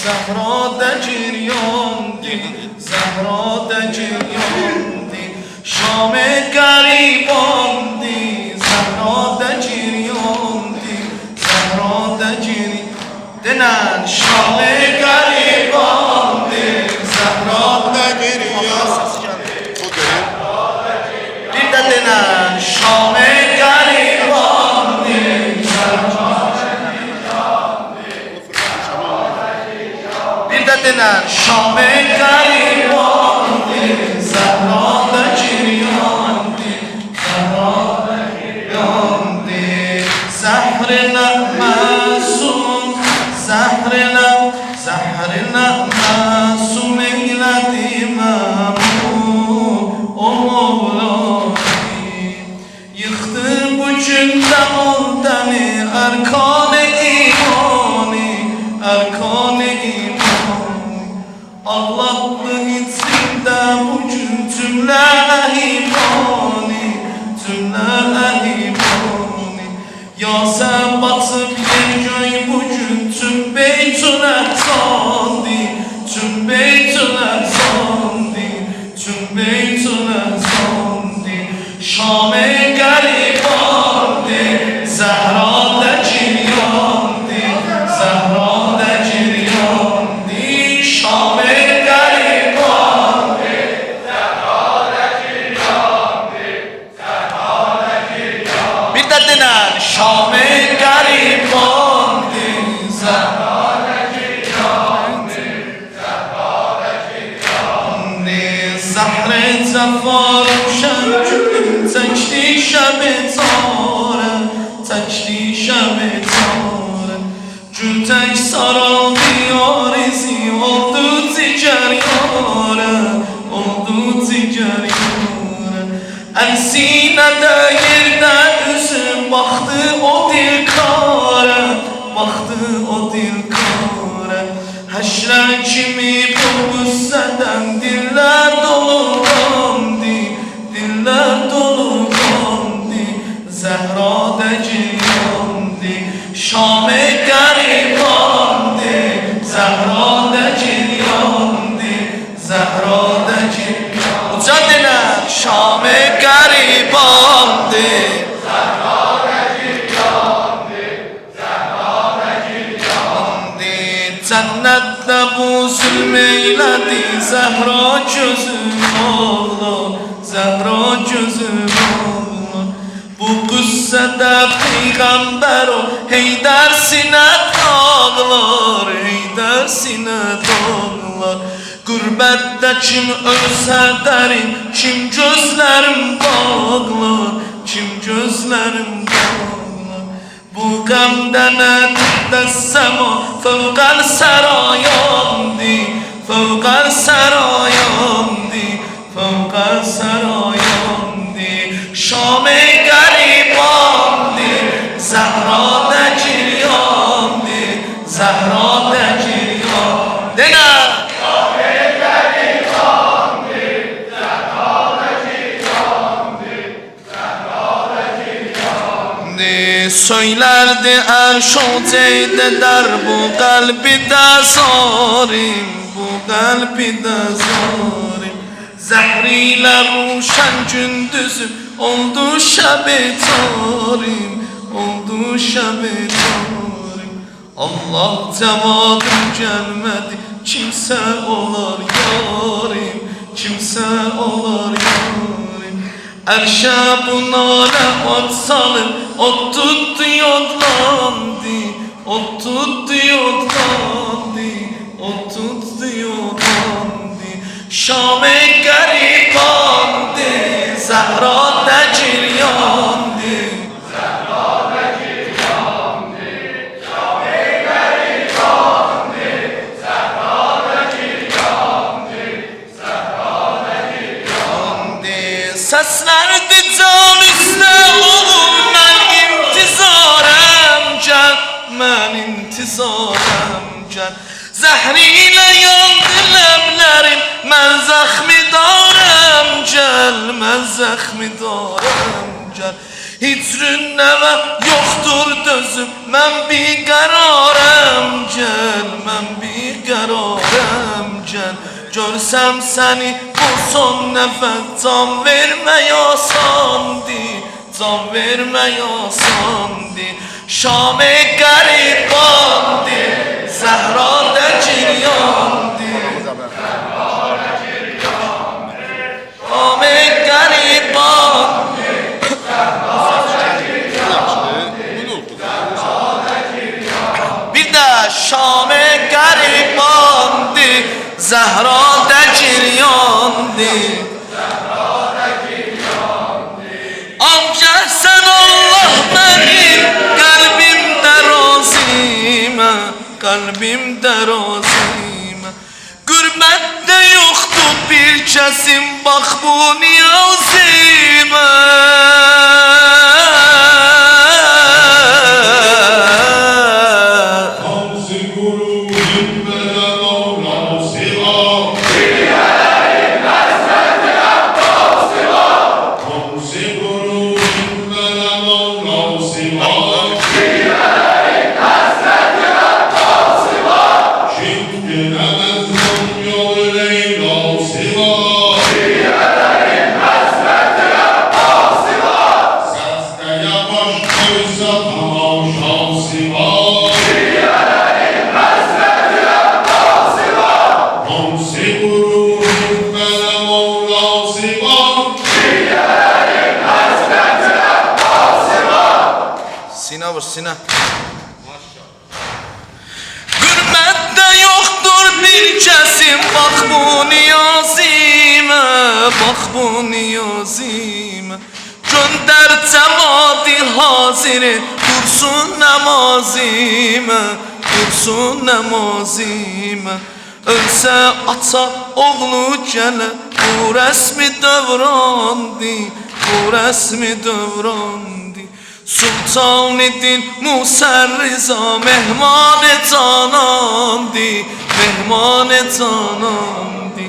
Speaker 2: Zahra ciryandi, Zahra ciryandi, Şam garibandi, Zahra ciryandi, Zahra ciryandi, denen Şam garibandi, Zahra ciryandi, bir de denen Şam garibandi, denen Şam garibandi, Zahra da ciryandi, Zahra da ciryandi, Zehrine masum, zehrine masum eyledi memnun o Mevla'yı. Yıktı bu cümle oldani erkan-ı imani, erkan-ı imani. Allah'lı içinde bugün cümle ehibani, cümle ehibani. Ya sen batıp yergöy bugün tüm beytün ehsandi, tüm beytün ehsandi, tüm beytün ehsandi. Şam-ı garibandi, Zehra da ciryandi, Zehra da ciryandi, Şam-ı Şam-ı garibandi, Zahra ciryandi, Zahra ciryandi. Zahre zafar uşan cümlüm çəkdi şəb-i tare, çəkdi şəb-i tare. Gül tək saraldı yarizi, oldu cigər yare, oldu cigər yare. Əlsinədə yerdə üzüm baxdı o dilkara, baxdı o dilkara. Həşrə kimi bu qüssədən dillər dolu qandı, dillər dolu qandı. Zəhra da ciryandi, Şam-ı garibandi, Zəhra da ciryandi, Zəhra da ciryandi. Uca dinən Şam-ı garibandi, cennette bu zulmeyledi Zehra gözüm oğlan, Zehra gözüm oğlan. Bu qüssədə Peyğəmbər o Heydər sinət ağlar, Heydər sinət ağlar. Qürbətdə kim ölsə dərin, kim gözlərim bağlar, kim gözlərim bağlar. Bu qəmdə nədir səma fövqəl sərayamdi, fövqəl sərayamdi, fövqəl sərayamdi. Şam-ı garibandi, Zəhra da ciryandi, Zəhra da ciryandi. Denə söylerdi erşoteyde der bu kalbi de zarim, bu kalbi de zarim. Zehriyle ruşen gündüzüm oldu şəb-i tarim, oldu şəb-i tarim. Allah cemadım gelmedi, kimse olar yarim, kimse olar yarim. Erşe bu nale ot salıb, ot tuttu yodlandı, ot tuttu yodlandı, ot tuttu yodlandı. Şam-ı garibandi, Zehra da ciryandi, Zehra da ciryandi. Şam-ı garibandi, Zehra da ciryandi, Zehra da ciryandi. Ses Səslərdir can üstə oğul mən intizarəm gəl mən intizarəm gəl Zəhri ilə yandı ləblərim mən zəxmidarəm gəl mən zəxmidarəm gəl Hicrün nəvə yoxdur dözüm mən biqərarəm gəl mən biqərarəm gəl Görsəm səni bu son nəfəs can vermək asandır can vermək asandır Şam-ı qəribandır Zəhradə giryandır Şam-ı qəribandır Bir də Şam-ı qəribandır Zəhradə giryandır Ancaq sən Allah mənim qəlbimdə razimə Qəlbimdə razimə Qürbətdə yoxdur bir kəsim bax bu niyazimə Sinə vur, sinə Qürbətdə yoxdur bir kəsim Bax bu niyazimə Bax bu niyazimə Göndər cəmadi haziri Dursun nəmazimə Dursun nəmazimə Ölsə ata oğlu gələ Bu rəsmi dövrandı Bu rəsmi dövrandı Sultan-ı dil Musərriza Mehman-ı canandı Mehman-ı canandı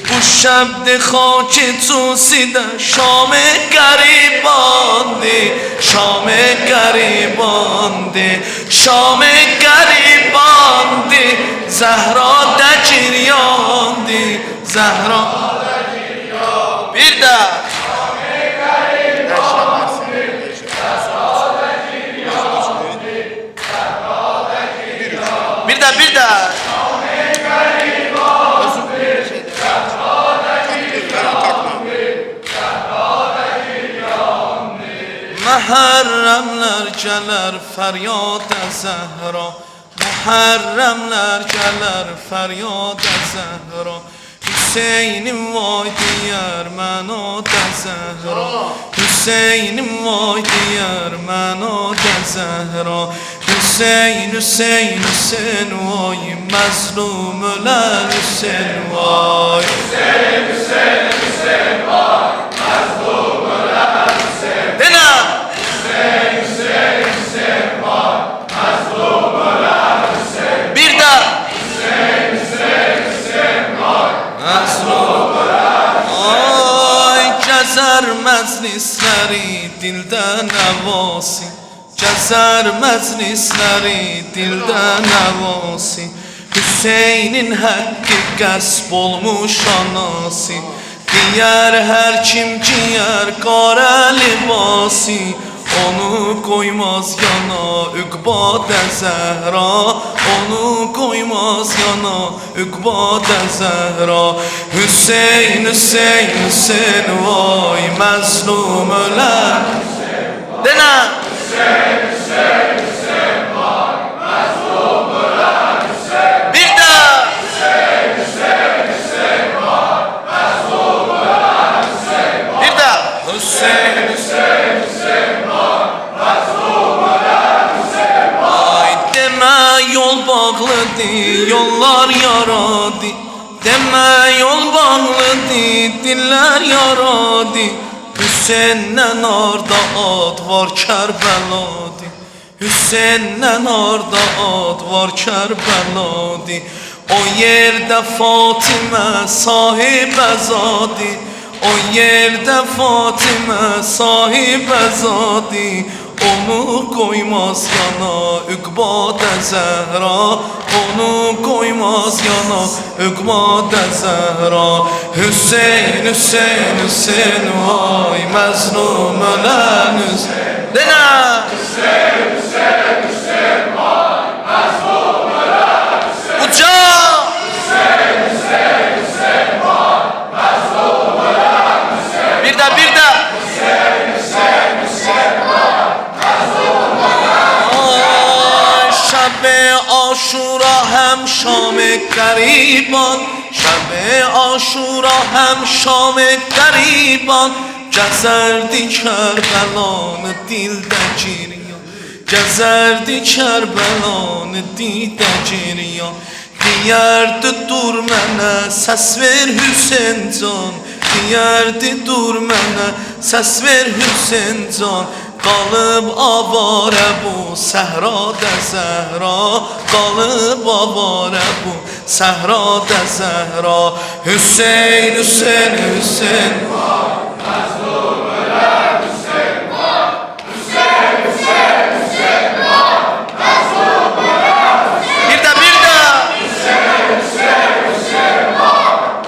Speaker 2: Bu şəbd-i xaki tusidə Şam-ı qəribandı Şam-ı qəribandı Şam-ı qəribandı Zəhradə giryandı Zəhradə giryandı Bir də Bir də Məhərrəmlər gələr fəryad-ə Zəhra Məhərrəmlər gələr fəryad-ə Zəhra Hüseynim vay deyər mənadə Zəhra Hüseynim vay deyər mənadə Zəhra Hüseyin, Hüseyin, Hüseyin vay Məzlum ölər Hüseyin vay Hüseyin, Hüseyin, Hüseyin vay Məzlum ölər Hüseyin Denə Hüseyin, Hüseyin, Hüseyin vay Məzlum ölər Hüseyin Bir də Hüseyin, Hüseyin, Hüseyin vay Məzlum ölər Hüseyin Ay gəzər məclisləri dildə nəvasi Gəzər məclisləri dildə nəvasi Hüseynin həqqi qəsb olmuş anası Deyər hər kim giyər qara libası Onu qoymaz yana Üqbadə Zəhra Onu qoymaz yana Üqbadə Zəhra Hüseyin, Hüseyin, Hüseyin vay Məzlum ölər Denə Hüseyin, Hüseyin, Hüseyin vay Məzlum ölər Hüseyin Bir də Hüseyin, Hüseyin, Hüseyin vay Məzlum ölər Hüseyin Bir də Hüseyin, Hüseyin, Hüseyin vay Məzlum ölər Hüseyin Ay demə yol bağlıdır, yollar yaradı Demə yol bağlıdır, dillər yaradı Hüseyin'den orada ad var Kərbəladi, Hüseyin'den orada ad var Kərbəladi. O yerde Fatimə sahibəzadi, o yerde Fatimə sahibəzadi. Onu koymaz yana Üqbad-ı Zəhra, onu koymaz yana Üqbad-ı Zəhra. Hüseyin, Hüseyin, Hüseyin, vay məzlum ölən Hüseyin. Denə! Hüseyin, Hüseyin, Hüseyin, vay məzlum ölən Hüseyin. Uca! Hüseyin, Hüseyin, Hüseyin, vay məzlum ölən Hüseyin. Bir də, bir də! Hüseyin, Hüseyin, Hüseyin, vay məzlum ölən Hüseyin. Şəb-i Aşura həm Şam-ı qəriban, Şəb-i Aşura həm Şam-ı qəriban. Gəzərdi Kərbəlanı dildə giryan, gəzərdi Kərbəlanı dildə giryan. Deyərdi dur mənə səs ver Hüseyin can, deyərdi dur mənə səs ver Hüseyin can. Qalıb avarə bu səhrada Zəhra, qalıb avarə bu səhrada Zəhra. Hüseyin, Hüseyin, Hüseyin, məzlum ölən Hüseyin, Hüseyin, Hüseyin, Hüseyin, məzlum ölən Hüseyin. Bir də, bir də! Hüseyin, Hüseyin, Hüseyin,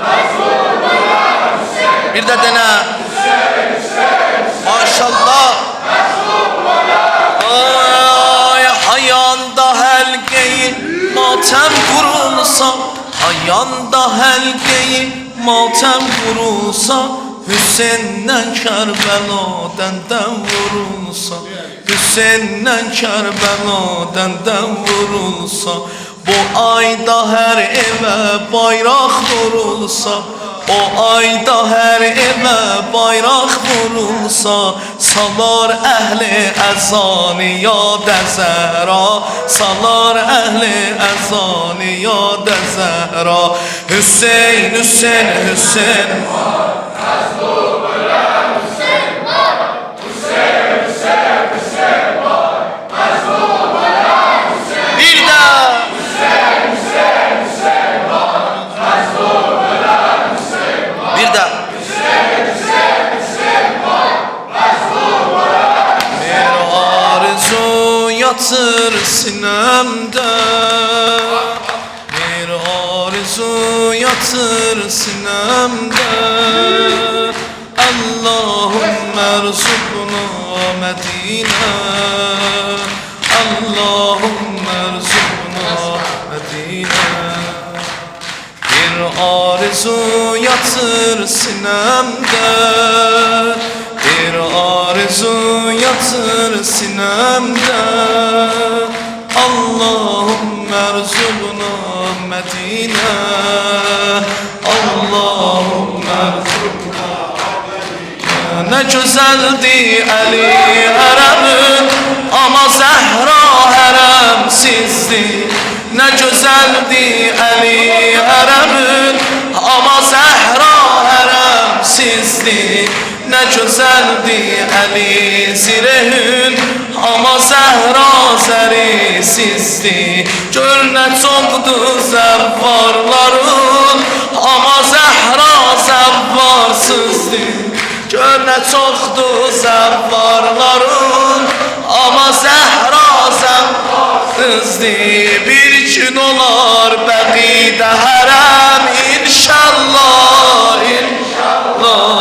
Speaker 2: məzlum ölən Hüseyin. Bir də denə! Hüseyin, Hüseyin, maşallah! Hayanda həlqeyi matəm qurulsa, hayanda həlqeyi matəm qurulsa, Hüseyin'den Kərbəla'dan vurulsa, Hüseyin'den Kərbəla'dan vurulsa. Bu ayda her eve bayrak vurulsa, o ayda her eve bayrak vurulsa, salar ehli ezanı yad-ı Zəhra, salar ehli ezanı yad-ı Zəhra. Hüseyin, Hüseyin, Hüseyin, məzlum ölən Hüseyin, Hüseyin, Hüseyin, Hüseyin, məzlum ölən Hüseyin. Bir də! Hüseyin, Hüseyin, Hüseyin, məzlum ölən Hüseyin. Bir də! Hüseyin, Hüseyin, Hüseyin, məzlum ölən Hüseyin. Bir arzu yatır sinemde, bir arzu yatır sinemde. Allahümme erzukna Medine, Allahümme erzukna Medine. Bir arzu yatır sinemde, bir arzu yatır sinemde. Allahümme erzukna Medine, Allahümme erzukna Medine. Ne güzeldi Ali Hərəmin, ama Zəhra hərəmsizdi. Ne güzeldi Ali Hərəmin, ama Zəhra hərəmsizdi. Ne güzeldi Ali Zirehün, ama Zəhra zərisizdi. Gör nə çoxdu zəvvarların, ama Zəhra zəvvarsızdı. Gör nə çoxdu zəvvarların, ama Zəhra zəvvarsızdı. Bir gün olar bəqidə hərəm, inşallah, inşallah.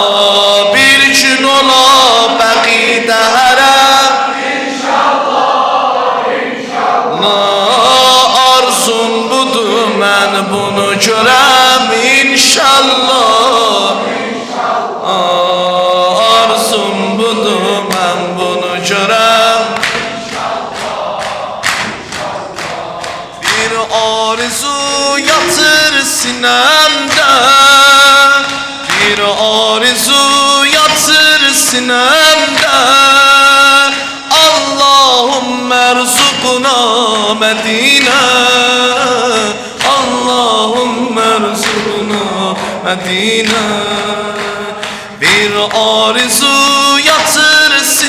Speaker 2: Bir gün olar bəqidə hərəm, inşallah, inşallah. Arzum budur, mən bunu görəm, inşallah, inşallah. Arzum budur, mən bunu görəm, inşallah, inşallah. Bir arzu yatır sinemde, bir arzu yatır sinemde. Allahümme erzukna Medine, Allahümme erzukna Medine. Bir arzu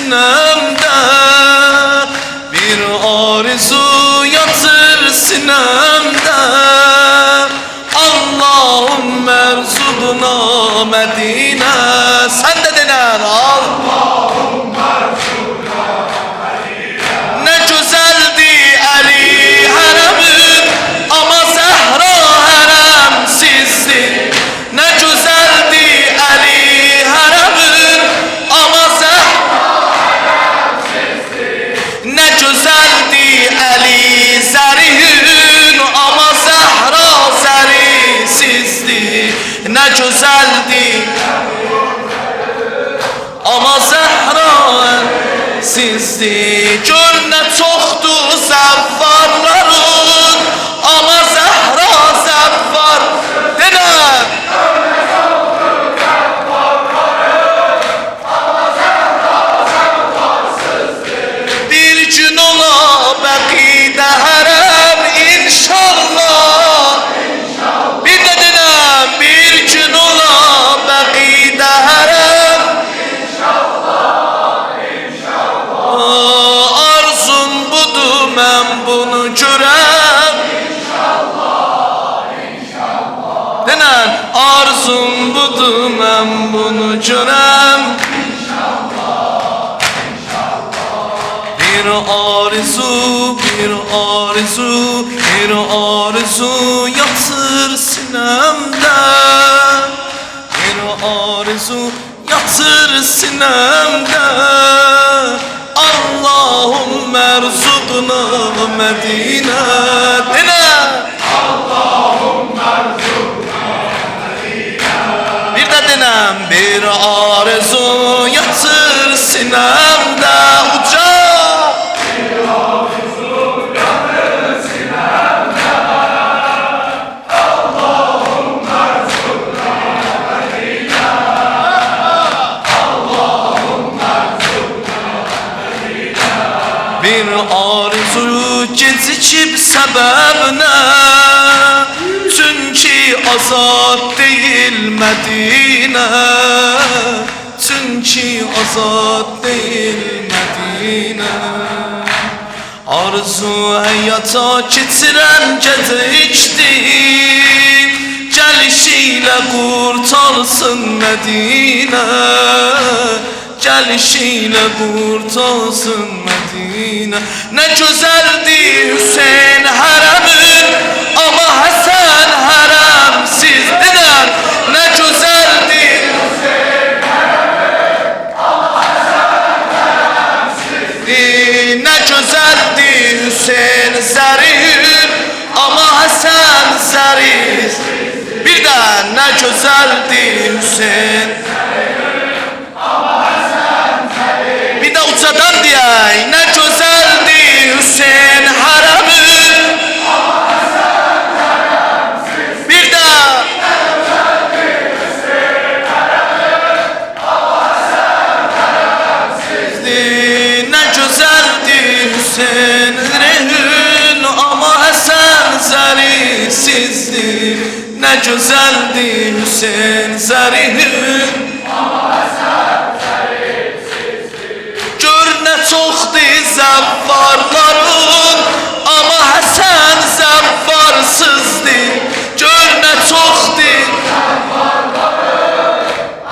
Speaker 2: sinemde, bir arzu yatır sinemde. Allahümme erzukna Medine. Sen de denen Allahümme erzukna Medine. Ne güzeldi Ali Harem'in ama Zehra haremsizdi. Ne güzeldi Ali Harem'in ama Zehra haremsizdi. Ne güzeldi Ali Zerih'in ama Zehra zerisizdi. Ne güzeldi ama Zehra sizdi. Gör ne çoxdu zəvvarların ama Zehra zəvvar. Denə bir gün ola bəqidə hərəm inşallah. Bir də denəm bir gün ola bəqidə hərəm inşallah, inşallah. Arzum budur mən bunu görəm inşallah, inşallah. Denən arzum budur mən bunu görəm. Bir arzu, bir arzu, bir arzu yatır sinemde. Bir arzu yatır sinemde. Allahümme erzukna Medine. Dene. Allahümme erzukna Medine. Bir de denem bir arzu yatır sinemde. Uca. Bir arzu gecikib səbəbinə, çünki azad deyil Mədinə, çünki azad deyil Mədinə. Arzu həyata keçirən gecikdir, gəlişiyle qurtarsın Mədinə, gəlişiyle qurtarsın Mədinə. Ne güzeldi Hüseyin hərəmin ama Həsən hərəmsiz. Dedər, ne güzeldi Hüseyin hərəmin ama Həsən hərəmsiz. Ne güzeldi Hüseyin zərihün ama Həsən zəriz. Bir də ne güzeldi Hüseyin ucadan diyey, ne güzeldi Hüseyin hərəmin ama Həsən hərəmsiz. Bir daha ne güzeldi Hüseyin hərəmin ama Həsən hərəmsizdi. Ne güzeldi Hüseyin zərihün ama Həsən zərisizdi. Ne güzeldi Hüseyin zərihün ama Həsən çoxdur zəvvarların ama Həsən zəvvarsızdır. Gör nə çoxdur zəvvarların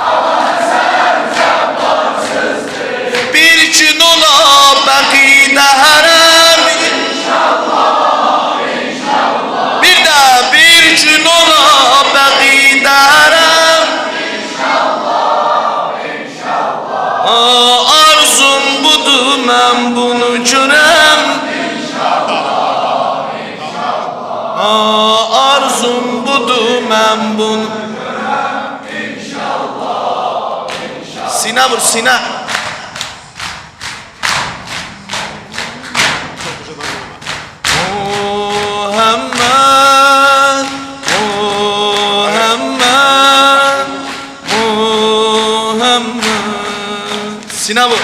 Speaker 2: ama Həsən zəvvarsızdır. Bir gün ola bəqidə hərəm inşallah, inşallah. Bir də bir gün ola bəqidə hərəm inşallah, inşallah. Arzum budur mən bunu görəm inşallah, inşallah. Arzum budur mən bunu görəm inşallah, inşallah. Sinə vur sinə. Muhammed, Muhammed, Muhammed. Sinə vur.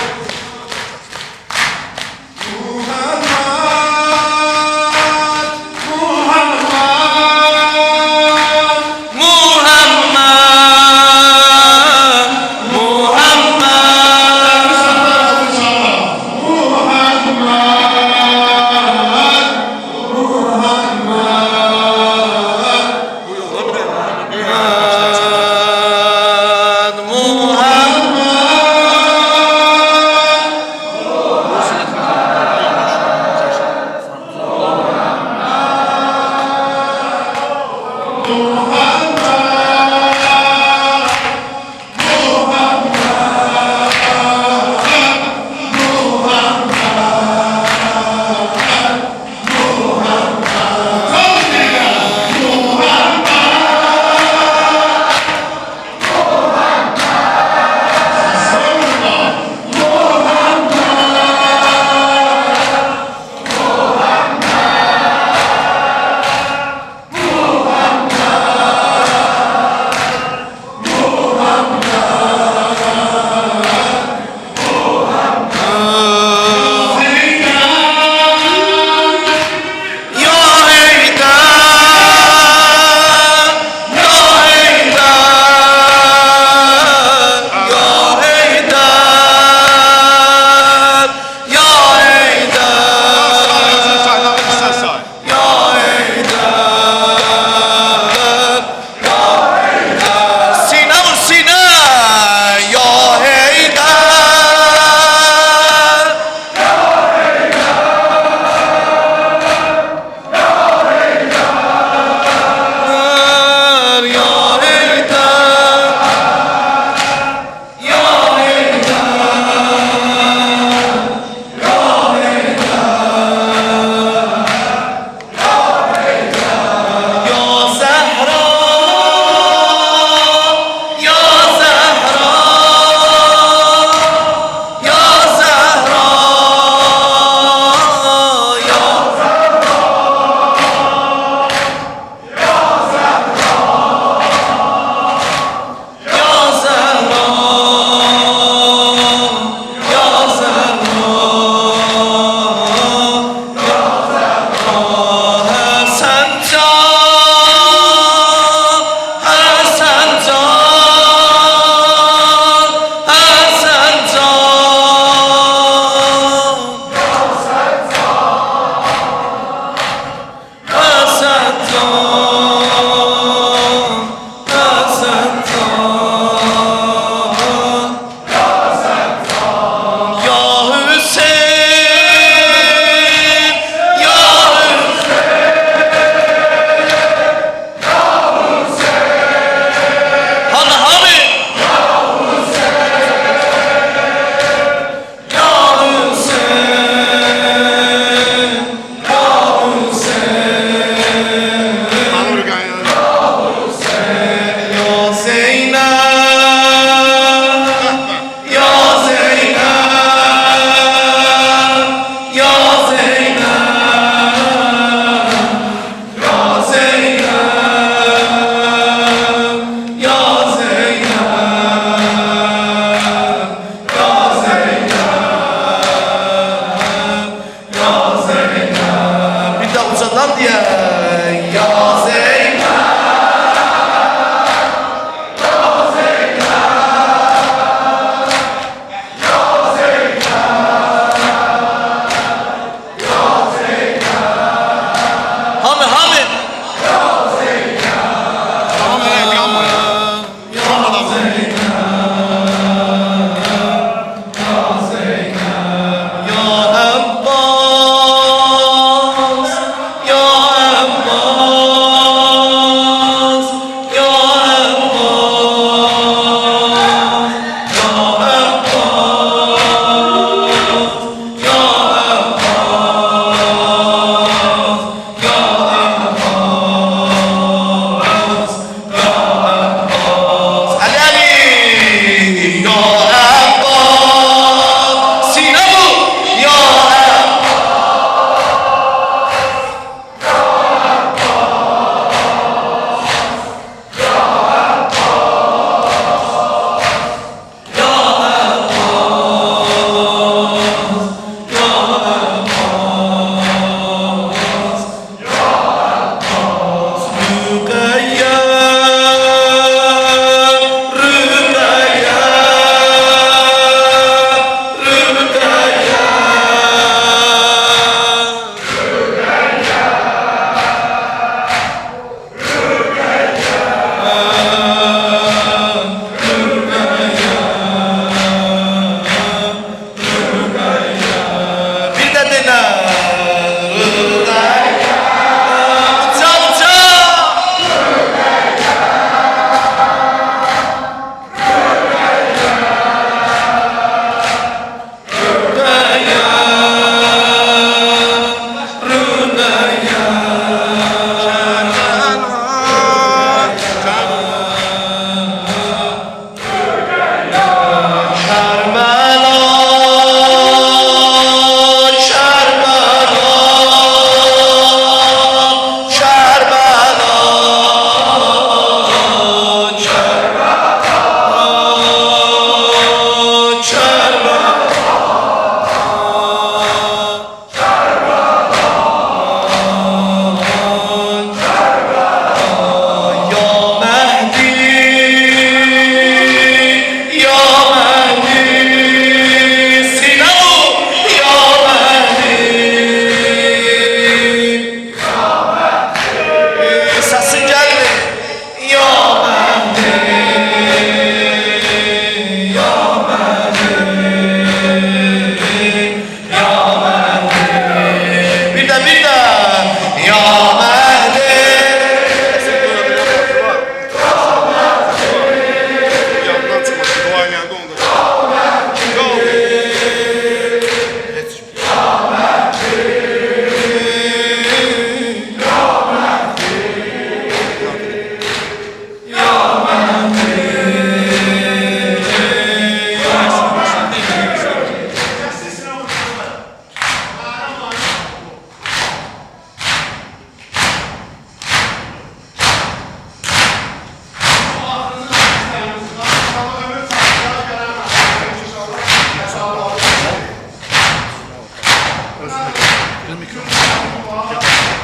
Speaker 3: Bir mikrofon.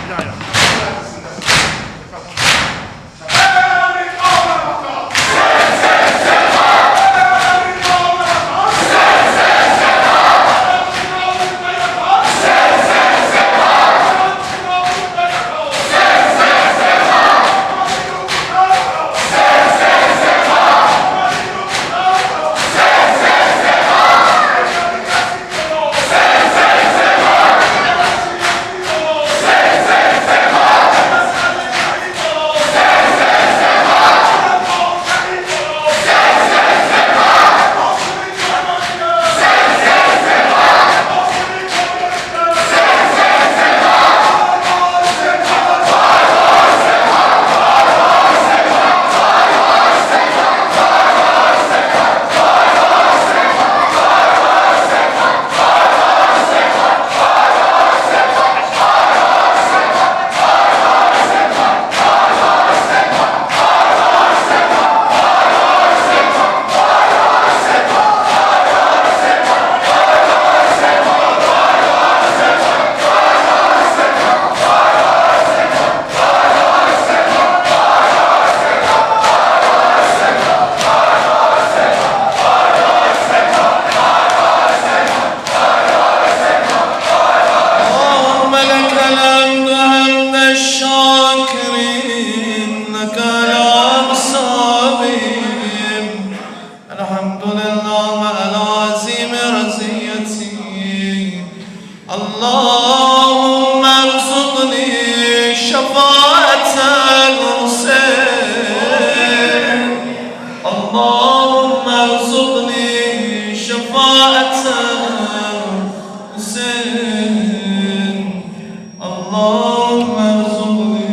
Speaker 3: Bir daha yap.
Speaker 2: اللهم ارزقني شفاعة الحسين اللهم ارزقني شفاعة الحسين اللهم ارزقني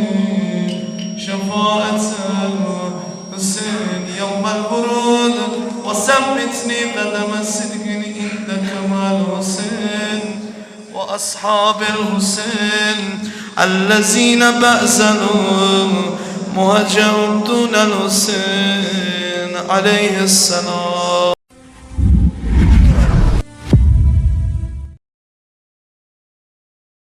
Speaker 2: شفاعة الحسين يوم الورود وثبتني قدم الصدق عندك مع الحسين وأصحاب الحسين الذين بأسلوا مهجر دون الحسين عليه السلام.